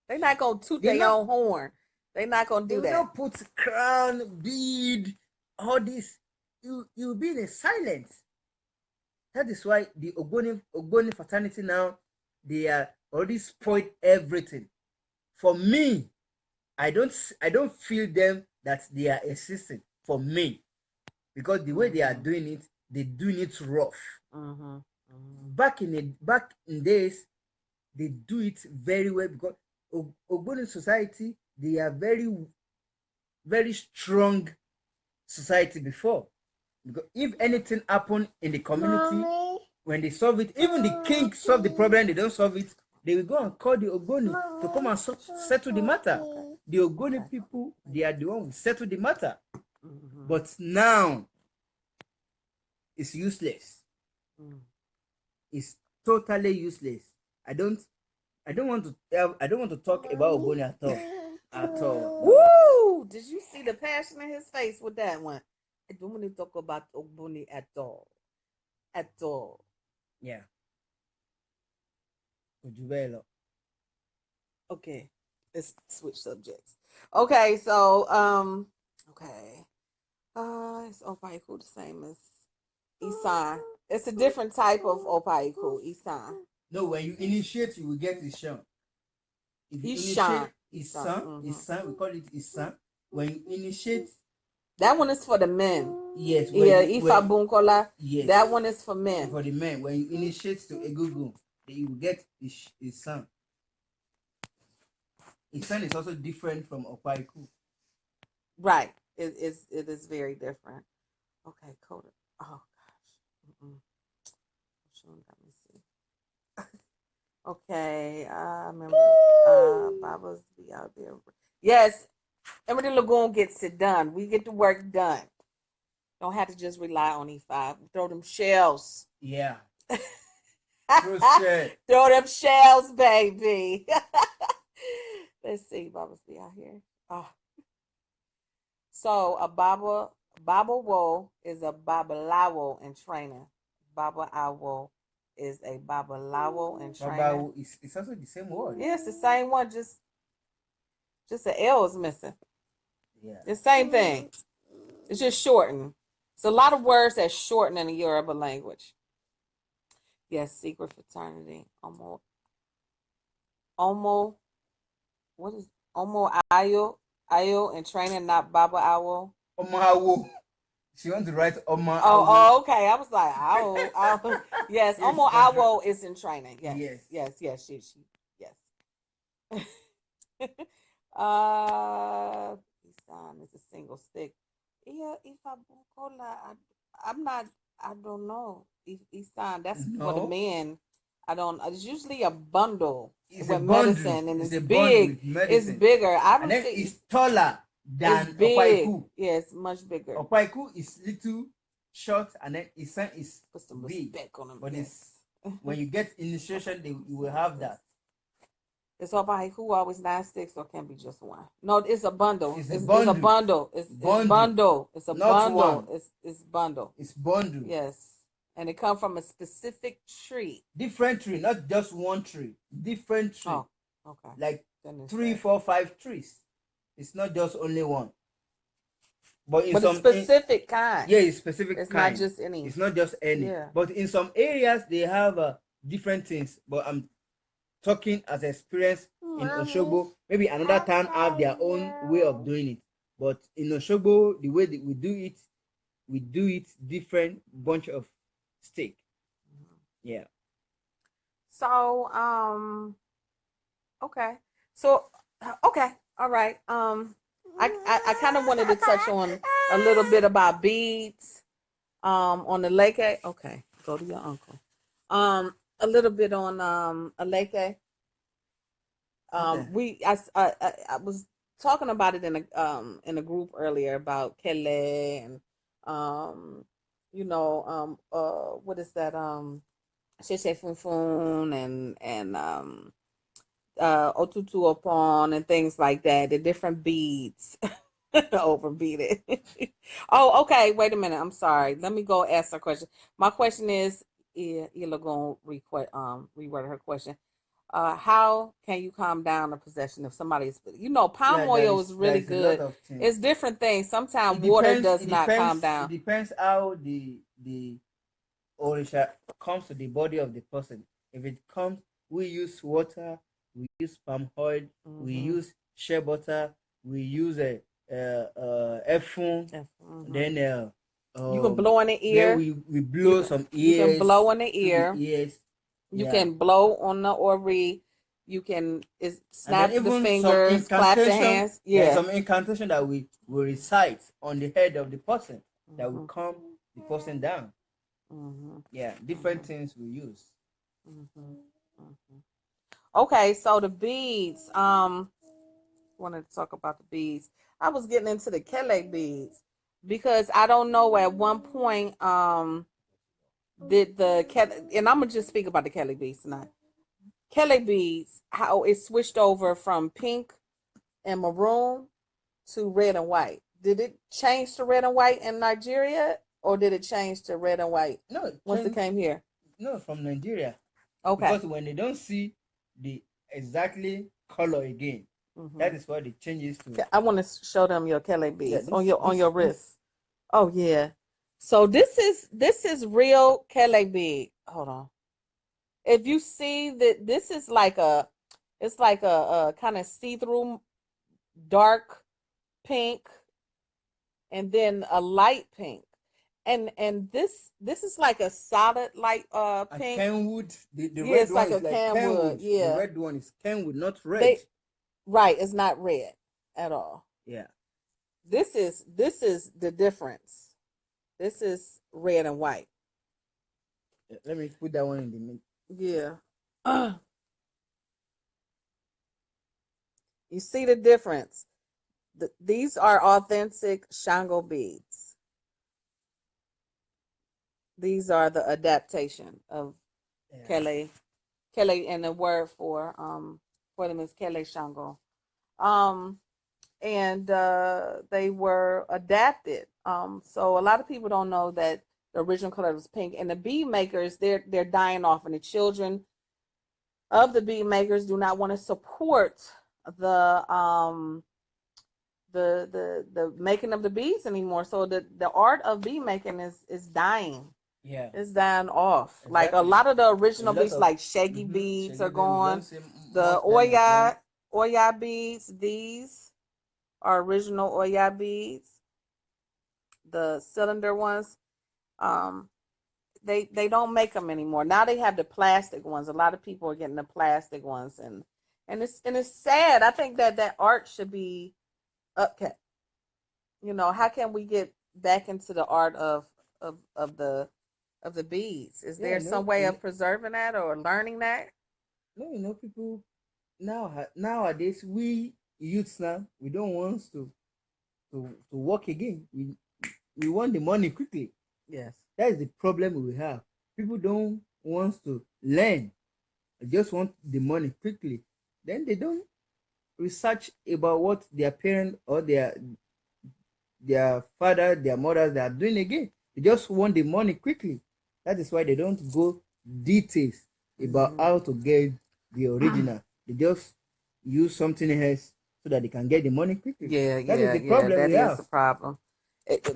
They're not gonna toot their own horn. They're not gonna do they will that. not put crown, bead, all this. You will be in a silence. That is why the Ogboni fraternity now, they are already spoiled everything. For me, I don't feel them that they are existing. For me, because the way they are doing it, they're doing it rough. Back in days, they do it very well because Ogboni society, they are very, very strong society before. Because if anything happened in the community, Mommy, when they solve it, even the king solve the problem, they don't solve it, they will go and call the Ogoni to come and settle the matter. The Ogoni people, they are the one who settle the matter. But now, it's useless. It's totally useless. I don't want to talk about Ogoni at all. At all. Woo! Did you see the passion in his face with that one? I don't want to talk about Ogboni at all. At all. Yeah. Okay. Let's switch subjects. Okay, so okay. Is Opaiku the same as Isan? It's a different type of Opaiku, Isan. No, when you initiate, you will get Ishan. If you Ishan. Isan, Isan, we call it Isan. When you initiate, that one is for the men. Yes. Yeah, Ifa Bunkola. Yes. That one is for men. For the men. When you initiate to Egungun, you will get Isan. Isan is also different from Opaiku. Right. It is very different. Okay, Coda. Oh gosh. Let me see. Okay, I remember Baba's be out there. Yes, Emery Lagoon gets it done. We get the work done. Don't have to just rely on E5. Throw them shells. Yeah. Throw them shells, baby. Let's see, Baba's be out here. Oh. So a Baba Wo is a Babalawo in training. Baba Awo is a Babalawo in training. Baba it's also the same word. Yeah, it's the same one, just the L is missing. Yeah. The same thing. It's just shortened. It's a lot of words that shorten in the Yoruba language. Yes, secret fraternity. What is Omo Ayo in training, not Baba Awo? Omo Awo. She wants to write Omo Awo. Oh, okay. I was like, Awo. Yes, Omo Awo is in training. Yes. Yes. She yes. Isan is a single stick. Yeah, I don't know. Isan, that's for the men. I don't. It's usually a bundle with medicine, and it's big. It's bigger. I don't see. It's taller than Opaiku. Yeah, it's much bigger. Opaiku is little, short, and then Isan is put some big. Respect on them. But it's when you get initiation, you will have that. It's Opaiku always 9 sticks, or can be just one. No, it's a bundle. It's a bundle. It's bundle. It's a Not bundle. one. It's bundle. It's bundle. Yes. And it comes from a specific tree. Different tree, not just one tree. Different tree. Oh, okay. Like 3, 4, 5 trees. It's not just only one. But it's specific kind. Yeah, it's specific it's kind. It's not just any. It's not just any. Yeah. But in some areas, they have different things. But I'm talking as experience in Oshogbo. Maybe another town have their own way of doing it. But in Oshogbo, the way that we do it different bunch of steak. Yeah. So okay. So okay. All right. I kind of wanted to touch on a little bit about beads on the lake. Okay. Go to your uncle. A little bit on Aleke. Okay. I was talking about it in a group earlier about Kele and what is that Sheshe Funfun and otutu upon and things like that, the different beads. Overbeat it. Oh, okay. Wait a minute. I'm sorry. Let me go ask her question. My question is, yeah, you're gonna reword her question. How can you calm down a possession if somebody's, palm Yeah, there oil is is there really is a lot good. of things. It's different things. Sometimes It water depends. does It not calm depends. It down. depends how the orisha comes to the body of the person. If it comes, we use water, we use palm oil, we Mm-hmm. use shea butter, we use efun, Mm-hmm. then You can blow in the then ear. we You blow can some you can ears blow in the through the ear. ears. You Yeah, can blow on the ori. You can and then snap the even some fingers, clap the incantation. hands. There is Yeah. some incantation that we recite on the head of the person that will Mm-hmm. calm the person down. Mm-hmm. Yeah, different Mm-hmm. things we use. Mm-hmm. Mm-hmm. Okay, so the beads. Wanted to talk about the beads. I was getting into the Kele beads because I don't know at one point did the Kele, and I'm gonna just speak about the Kele beads tonight. Kele beads, how it switched over from pink and maroon to red and white. Did it change to red and white in Nigeria, or did it change to red and white No, it once it changed. came here? No, from Nigeria, Okay. because when they don't see the exactly color again, Mm-hmm. that is what it changes to. I want to show them your Kele Yeah, beads on this your this this. wrist. Oh yeah. So this is real Kele bead. Hold on. If you see that this is like it's like a kind of see-through dark pink and then a light pink. And this is like a solid light A pink. Kenwood, the Yeah, red it's one like is a like Kenwood. Kenwood. The Yeah. red one is Kenwood, not red. They right, it's not red at all. Yeah. This is the difference. This is red and white. Let me put that one in the mid. Yeah. You see the difference. These are authentic Shango beads. These are the adaptation of Yeah. Kele. Kele, and the word for them is Kele Shango. Um and they were adapted. So a lot of people don't know that the original color was pink. And the bead makers, they're dying off, and the children of the bead makers do not want to support the um the making of the beads anymore. So the art of bead making is dying. Yeah. It's dying off. Like a Exactly. lot of the A original lot beads, of like shaggy beads, are Shaggy we gone. don't see The much them again. Oya beads, these are original Oya beads. The cylinder ones, um, they don't make them anymore. Now they have the plastic ones. A lot of people are getting the plastic ones, and it's sad. I think that art should be upkept. How can we get back into the art of the beads? Is Yeah, there some way of preserving that or learning that? no, people nowadays we youths now we don't want to work again. We want the money quickly. Yes. That is the problem we have. People don't want to learn. They just want the money quickly. Then they don't research about what their parent or their father, their mothers they are doing again. They just want the money quickly. That is why they don't go details about Mm-hmm. how to get the original. They just use something else so that they can get the money quickly. Yeah, That is yeah, the yeah. problem we That is have. a problem.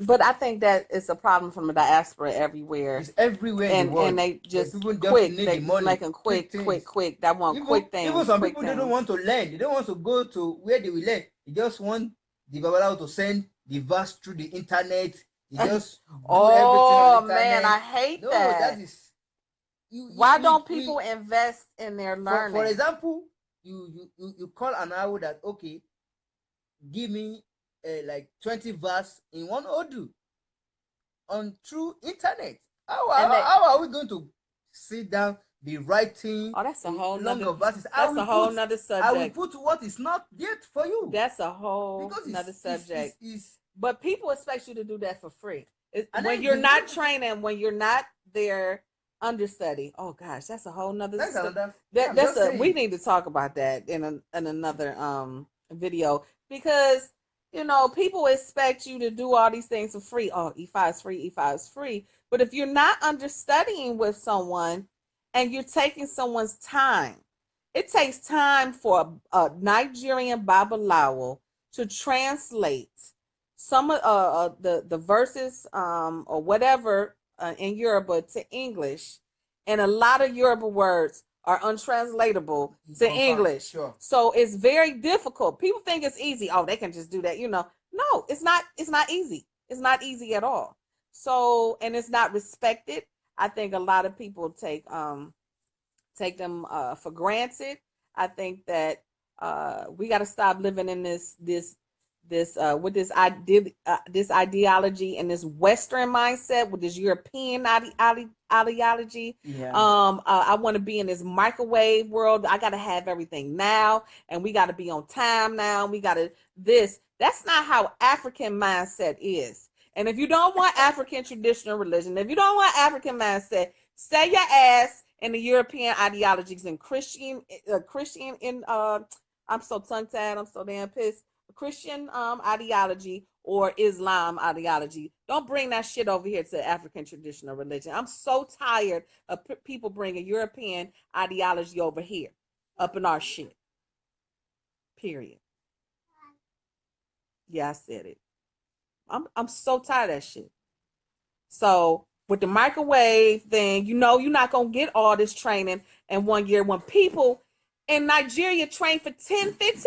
But I think that it's a problem from the diaspora everywhere, It's everywhere in the and world. they The just people just quick. need the They just money, making quick quick, quick, things. quick. That want quick Even things, some quick people they don't things. want to learn. They don't want to go to where they will learn. They just want the Babalawo to send the verse through the internet. They just do everything on the Oh man, internet. I hate No, that that. is you Why don't we people invest in their for learning? example, you call an hour that okay, give me like 20 verse in one Odu on through internet. And they, How are we going to sit down, be writing oh, that's a a whole nother. longer verses? That's a whole nother I will subject. put what is not yet for you That's a whole because nother subject. it's But people expect you to do that for free. and When then you're the not way training, when you're not there understudy. Oh gosh, that's a whole nother. That's another. Yeah, That I'm that's just a. We saying. need to talk about that in another video because people expect you to do all these things for free. Oh, E5 is free. E5 is free. But if you're not understudying with someone and you're taking someone's time, it takes time for a Nigerian Babalawo to translate some of the verses or whatever in Yoruba to English, and a lot of Yoruba words are untranslatable to Confirm. English. Sure. So it's very difficult. People think it's easy. Oh, they can just do that. No, it's not. It's not easy. It's not easy at all. So, and it's not respected. I think a lot of people take them for granted. I think that we got to stop living in this with this ideology and this Western mindset with this European ideology. Yeah. I want to be in this microwave world. I got to have everything now, and we got to be on time now. We got to this. That's not how African mindset is. And if you don't want African traditional religion, if you don't want African mindset, stay your ass in the European ideologies and Christian in I'm so tongue tied. I'm so damn pissed. Christian ideology or Islam ideology. Don't bring that shit over here to African traditional religion. I'm so tired of people bringing European ideology over here, up in our shit. Period. Yeah, I said it. I'm so tired of that shit. So with the microwave thing, you're not gonna get all this training in 1 year when people in Nigeria train for 10, 15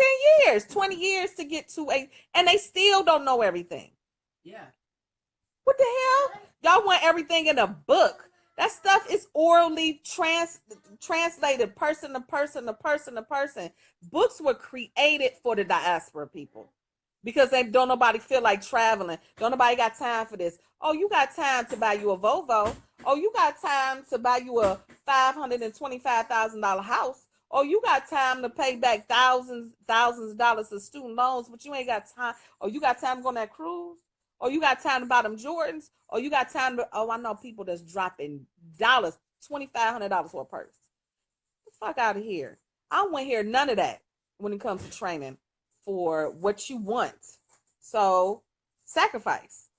years, 20 years to get to and they still don't know everything. Yeah. What the hell? Y'all want everything in a book. That stuff is orally translated person to person to person to person. Books were created for the diaspora people because they don't nobody feel like traveling. Don't nobody got time for this. Oh, you got time to buy you a Volvo. Oh, you got time to buy you a $525,000 house. Oh, you got time to pay back thousands of dollars of student loans, but you ain't got time. Oh, you got time to go on that cruise. Oh, you got time to buy them Jordans. Oh, you got time to. Oh, I know people that's dropping dollars, $2,500 for a purse. Get the fuck out of here. I don't want to hear none of that when it comes to training for what you want. So sacrifice.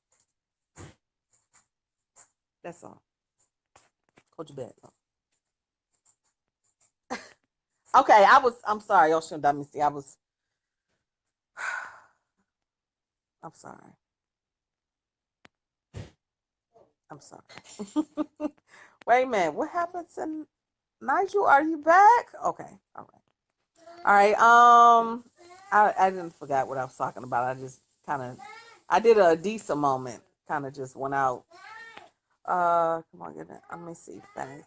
That's all. Go to bed. Okay, I'm sorry, Ocean Dynasty. I'm sorry. I'm sorry. Wait a minute. What happened to Nigel? Are you back? Okay. All right. All right. I didn't forget what I was talking about. I just I did a decent moment. Kind of just went out. Come on, get it. Let me see. Thanks.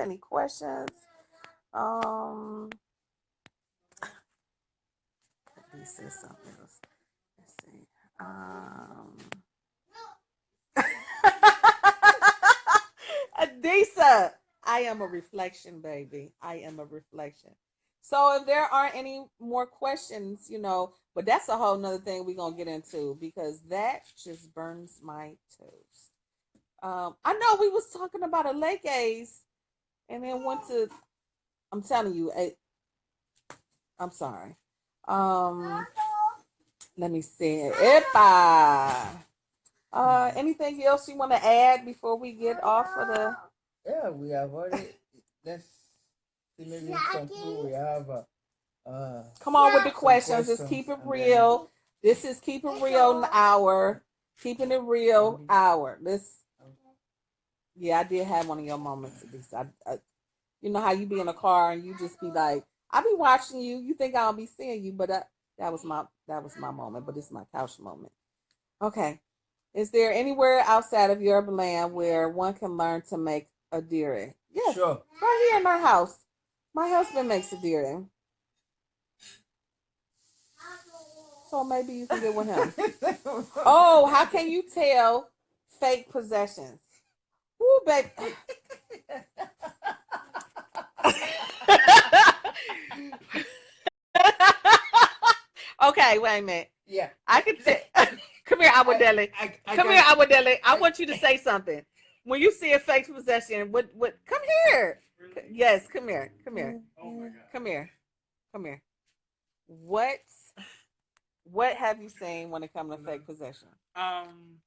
Any questions? Um, he said something else. Let's see. Adisa, I am a reflection, baby. I am a reflection. So if there aren't any more questions, but that's a whole nother thing we're gonna get into because that just burns my toast. I know we was talking about a lake A's and then went to I'm telling you, I'm sorry. Um let me see. Epa. Anything else you want to add before we get off of the Yeah, we have already. Let's see. Maybe some people we have. Come on with the Some questions. Just questions keep it and then. real. This is keep it real an hour. Keeping it real hour. This yeah, I did have one of your moments at least. You know how you be in a car and you just be like, I be watching you. You think I'll be seeing you, but that was my moment. But it's my couch moment. Okay. Is there anywhere outside of Yoruba land where one can learn to make a deering? Yes, Sure. right here in my house. My husband makes a deering, so maybe you can get with him. Oh, how can you tell fake possessions? Ooh, baby. Okay, wait a minute. Yeah. I can say, come here, Awadele. I Come here, can. Awadele. I I, want you to say something. When you see a fake possession, what? Come here. Yes, come here. Come here. Oh my God. Come here. Come here. What? What have you seen when it comes to fake possession? Um,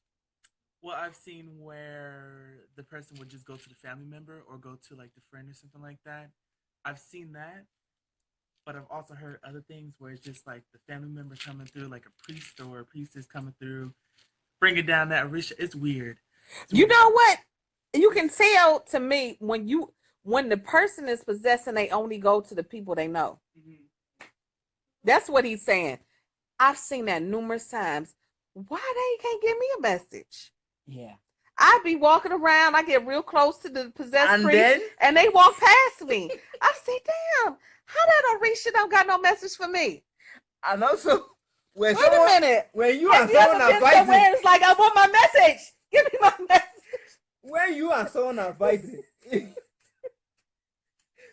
well, I've seen where the person would just go to the family member or go to like the friend or something like that. I've seen that, but I've also heard other things where it's just like the family member coming through, like a priest or a priestess coming through, bringing down that rich. It's weird. It's You weird. know what? You can tell to me when the person is possessing, they only go to the people they know. Mm-hmm. That's what he's saying. I've seen that numerous times. Why they can't give me a message? Yeah. I be walking around, I get real close to the possessed And priest, then, and they walk past me. I say, damn, how that Orisha don't got no message for me? and also, when Wait a someone, minute. when you Have and you someone ever are been fighting, somewhere and it's like, I want my message? Give me my message. when you and someone are fighting,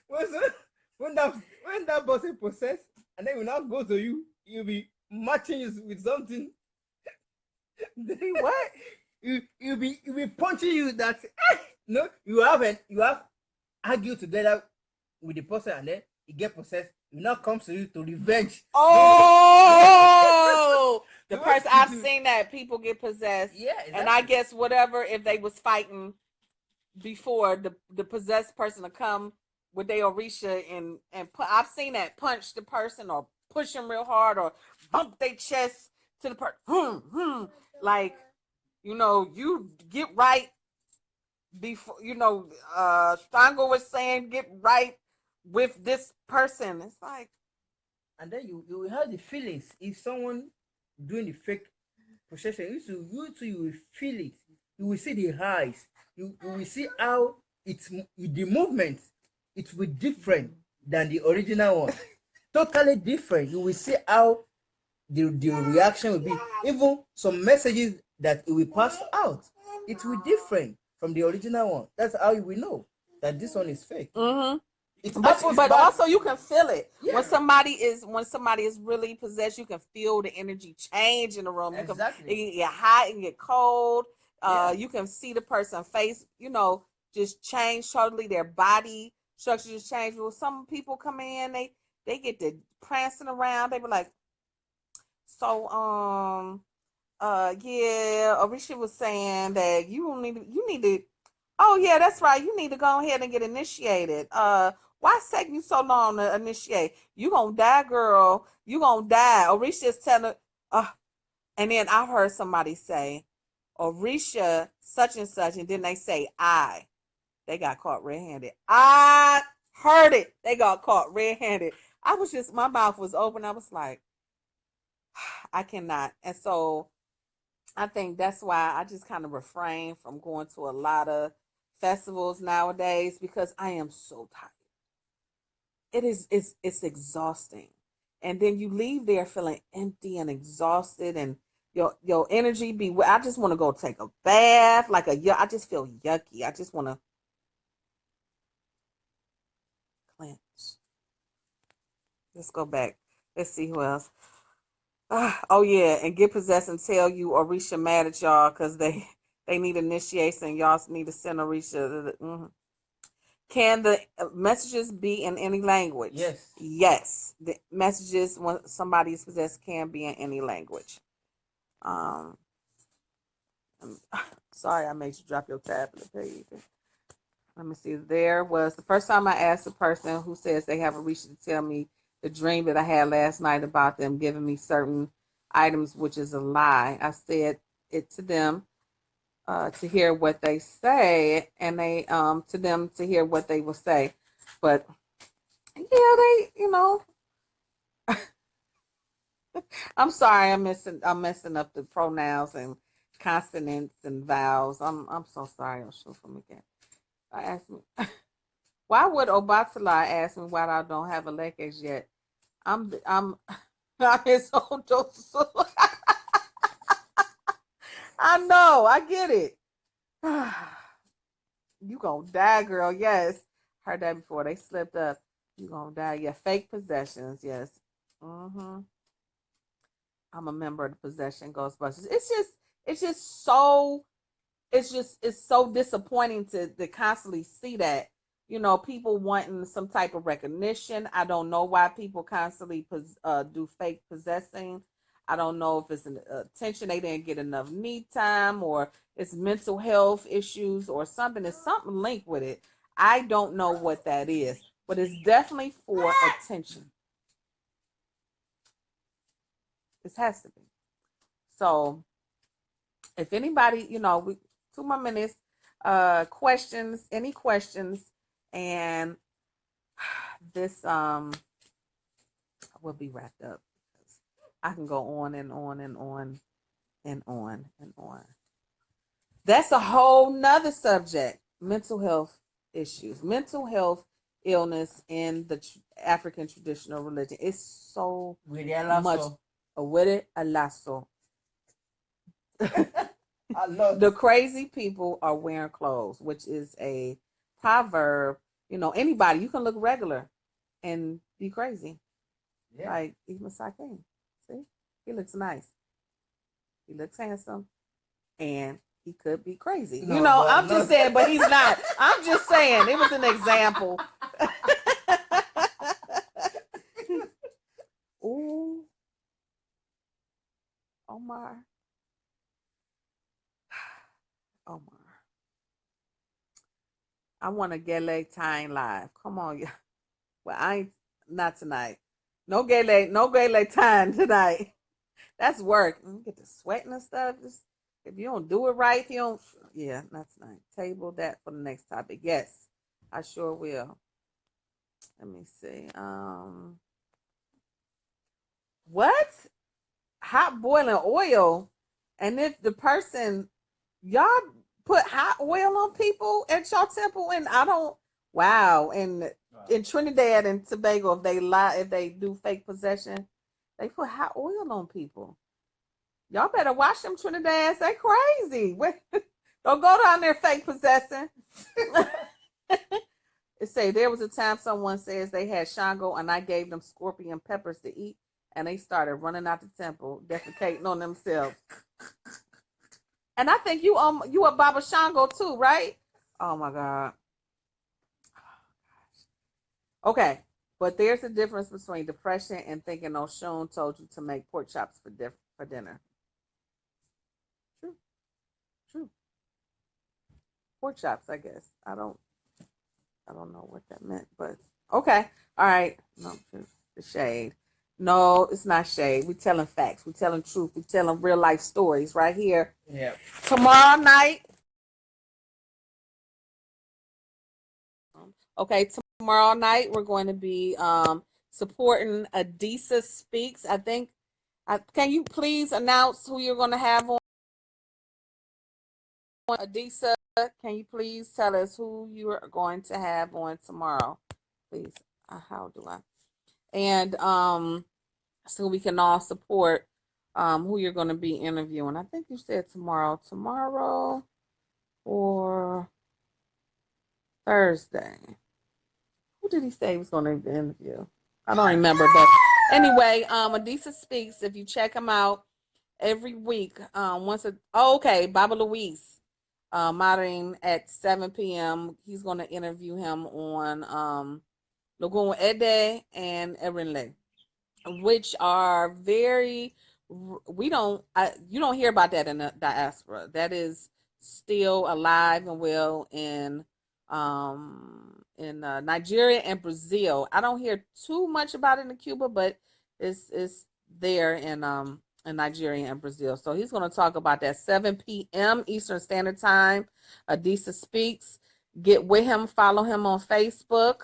when, so, when that person possess, and then will now go to you, you'll be matching you with something. Be what? You'll be punching you that no, you have argued together with the person, and then you get possessed. It now comes to you to revenge. Oh, the person I've seen that people get possessed. Yeah, exactly. And I guess whatever, if they was fighting before, the possessed person to come with their Orisha and I've seen that punch the person or push them real hard or bump their chest to the person. Like, you get right before, Strango was saying get right with this person. It's like, And then you will have the feelings if someone doing the fake possession. You will feel it. You will see the highs. You will see how the movement it will be different than the original one. Totally different. You will see how the reaction will be. Even some messages that it will pass out, it will be different from the original one. That's how you will know that this one is fake. mm-hmm. It But happens but back. also you can feel it Yeah, when somebody is really possessed. You can feel the energy change in the room. You can exactly. it can get hot and get cold. Yeah. You can see the person face, just change totally. Their body structure just change. Well, some people come in, they get to prancing around. They be like, so yeah, Orisha was saying that you need to. Oh yeah, that's right. You need to go ahead and get initiated. Why it's taking you so long to initiate? You gonna die, girl. You gonna die. Orisha's telling. Uh, and then I heard somebody say, Orisha such and such, and then they say I. They got caught red-handed. I heard it. They got caught red-handed. My mouth was open. I was like, I cannot. And so I think that's why I just kind of refrain from going to a lot of festivals nowadays because I am so tired. It's exhausting. And then you leave there feeling empty and exhausted and your energy be I just want to go take a bath, I just feel yucky. I just want to cleanse. Let's go back. Let's see who else. Oh yeah, and get possessed and tell you Orisha mad at y'all because they need initiation. Y'all need to send Orisha. Mm-hmm. Can the messages be in any language? Yes. Yes, the messages when somebody is possessed can be in any language. Um, sorry, I made you drop your tablet page. Let me see. There was the first time I asked a person who says they have a reach to tell me the dream that I had last night about them giving me certain items, which is a lie. I said it to them to hear what they say, and they to them to hear what they will say. But yeah, I'm sorry, I'm messing up the pronouns and consonants and vowels. I'm so sorry. I'm sure from again. I asked me. Why would Obatala ask me why I don't have a leggings yet? I'm I'm his own Joseph. I know, I get it. You gonna die, girl. Yes. Heard that before. They slipped up. You gonna die. Yeah, fake possessions, yes. Mm-hmm. I'm a member of the Possession Ghostbusters. It's just so it's so disappointing to constantly see that, people wanting some type of recognition. I don't know why people constantly do fake possessing. I don't know if it's an attention, they didn't get enough me time, or it's mental health issues or something. There's something linked with it. I don't know what that is, but it's definitely for attention. It has to be. So if anybody, we 2 more minutes, questions, any questions, and this will be wrapped up because I can go on and on and on and on and on. That's a whole nother subject. Mental health issues, mental health illness in the African traditional religion. It's so much. With it, a lasso. The crazy people are wearing clothes, which is a proverb. Anybody, you can look regular and be crazy. Yeah. Like even Sake. See? He looks nice. He looks handsome. And he could be crazy. No, I'm just saying, but he's not. I'm just saying. It was an example. Ooh. Omar. Omar. I want to get leg time live. Come on, yeah. Well, I ain't not tonight. No gay leg time tonight. That's work. You get to sweating and stuff. If you don't do it right, if you don't, yeah, not tonight. Table that for the next topic. Yes, I sure will. Let me see. What? Hot boiling oil, and if the person, y'all put hot oil on people at your temple, and I don't. Wow, and in Trinidad and Tobago, if they do fake possession, they put hot oil on people. Y'all better watch them Trinidadians. They crazy. Don't go down there fake possessing. It say there was a time someone says they had Shango and I gave them scorpion peppers to eat and they started running out the temple, defecating on themselves. And I think you a Baba Shango too, right? Oh my God. Okay. But there's a difference between depression and thinking Oshun told you to make pork chops for dinner. True. Pork chops, I guess. I don't know what that meant, but okay. All right. No, the shade. No, it's not shade. We telling facts. We telling truth. We telling real life stories right here. Yeah. Tomorrow night. Okay, tomorrow night we're going to be supporting Adisa Speaks. I think. Can you please announce who you're going to have on? Adisa, can you please tell us who you are going to have on tomorrow? Please. How do I? And so we can all support who you're going to be interviewing. I think you said tomorrow or Thursday. Who did he say he was going to interview? I don't remember, but anyway, Adisa Speaks. If you check him out every week, okay, Baba Louise, moderating at 7 p.m. He's going to interview him on Lagoon Ede and Erinle, which are very, you don't hear about that in the diaspora. That is still alive and well in Nigeria and Brazil. I don't hear too much about it in Cuba, but it's there in Nigeria and Brazil. So he's going to talk about that 7 p.m. Eastern Standard Time. Adisa Speaks. Get with him. Follow him on Facebook.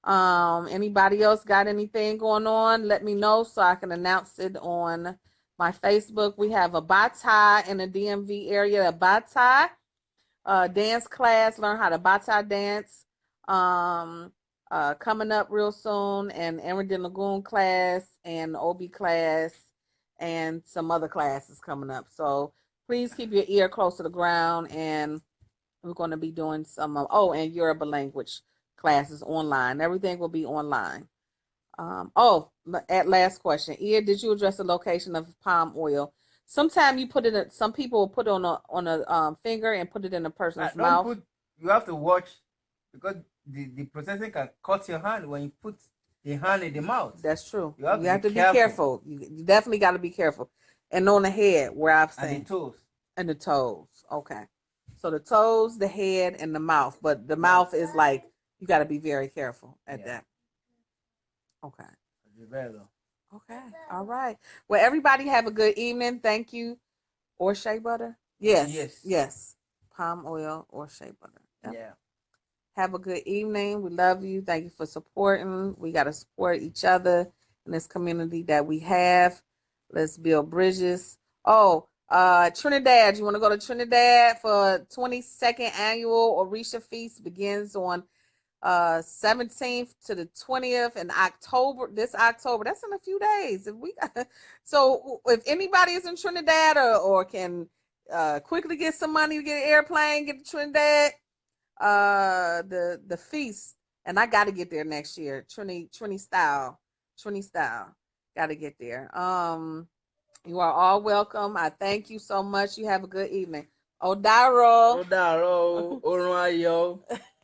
Anybody else got anything going on? Let me know so I can announce it on my Facebook. We have a Bata in the DMV area, a Bata dance class, learn how to Bata dance. Coming up real soon, and Erin Lagoon class and OB class and some other classes coming up. So please keep your ear close to the ground, and we're going to be doing some and Yoruba language classes online. Everything will be online. At last question, Ia, did you address the location of palm oil? Sometimes you put it in, some people will put it on a finger and put it in a person's Don't mouth. put. You have to watch because the processing can cut your hand when you put the hand in the mouth. That's true. You have You to be have to be careful. careful. You definitely got to be careful. And on the head, where I've And the seen, toes. and the toes. Okay. So the toes, the head, and the mouth. But the Yes. mouth is like you got to be very careful at Yeah. that. Okay. Be very low. Okay. All right. Well, everybody have a good evening. Thank you. Or shea butter. Yes. Yes. Yes. Palm oil or shea butter. Yep. Yeah. Have a good evening. We love you. Thank you for supporting. We got to support each other in this community that we have. Let's build bridges. Oh, Trinidad. You want to go to Trinidad for 22nd annual Orisha Feast begins on 17th to the 20th in October. This October. That's in a few days. If we got, so if anybody is in Trinidad or can quickly get some money, get an airplane, get to Trinidad, the feast, and I got to get there next year. Trini style, got to get there. You are all welcome. I thank you so much. You have a good evening. Odaro. Odaro, Orun Ayo.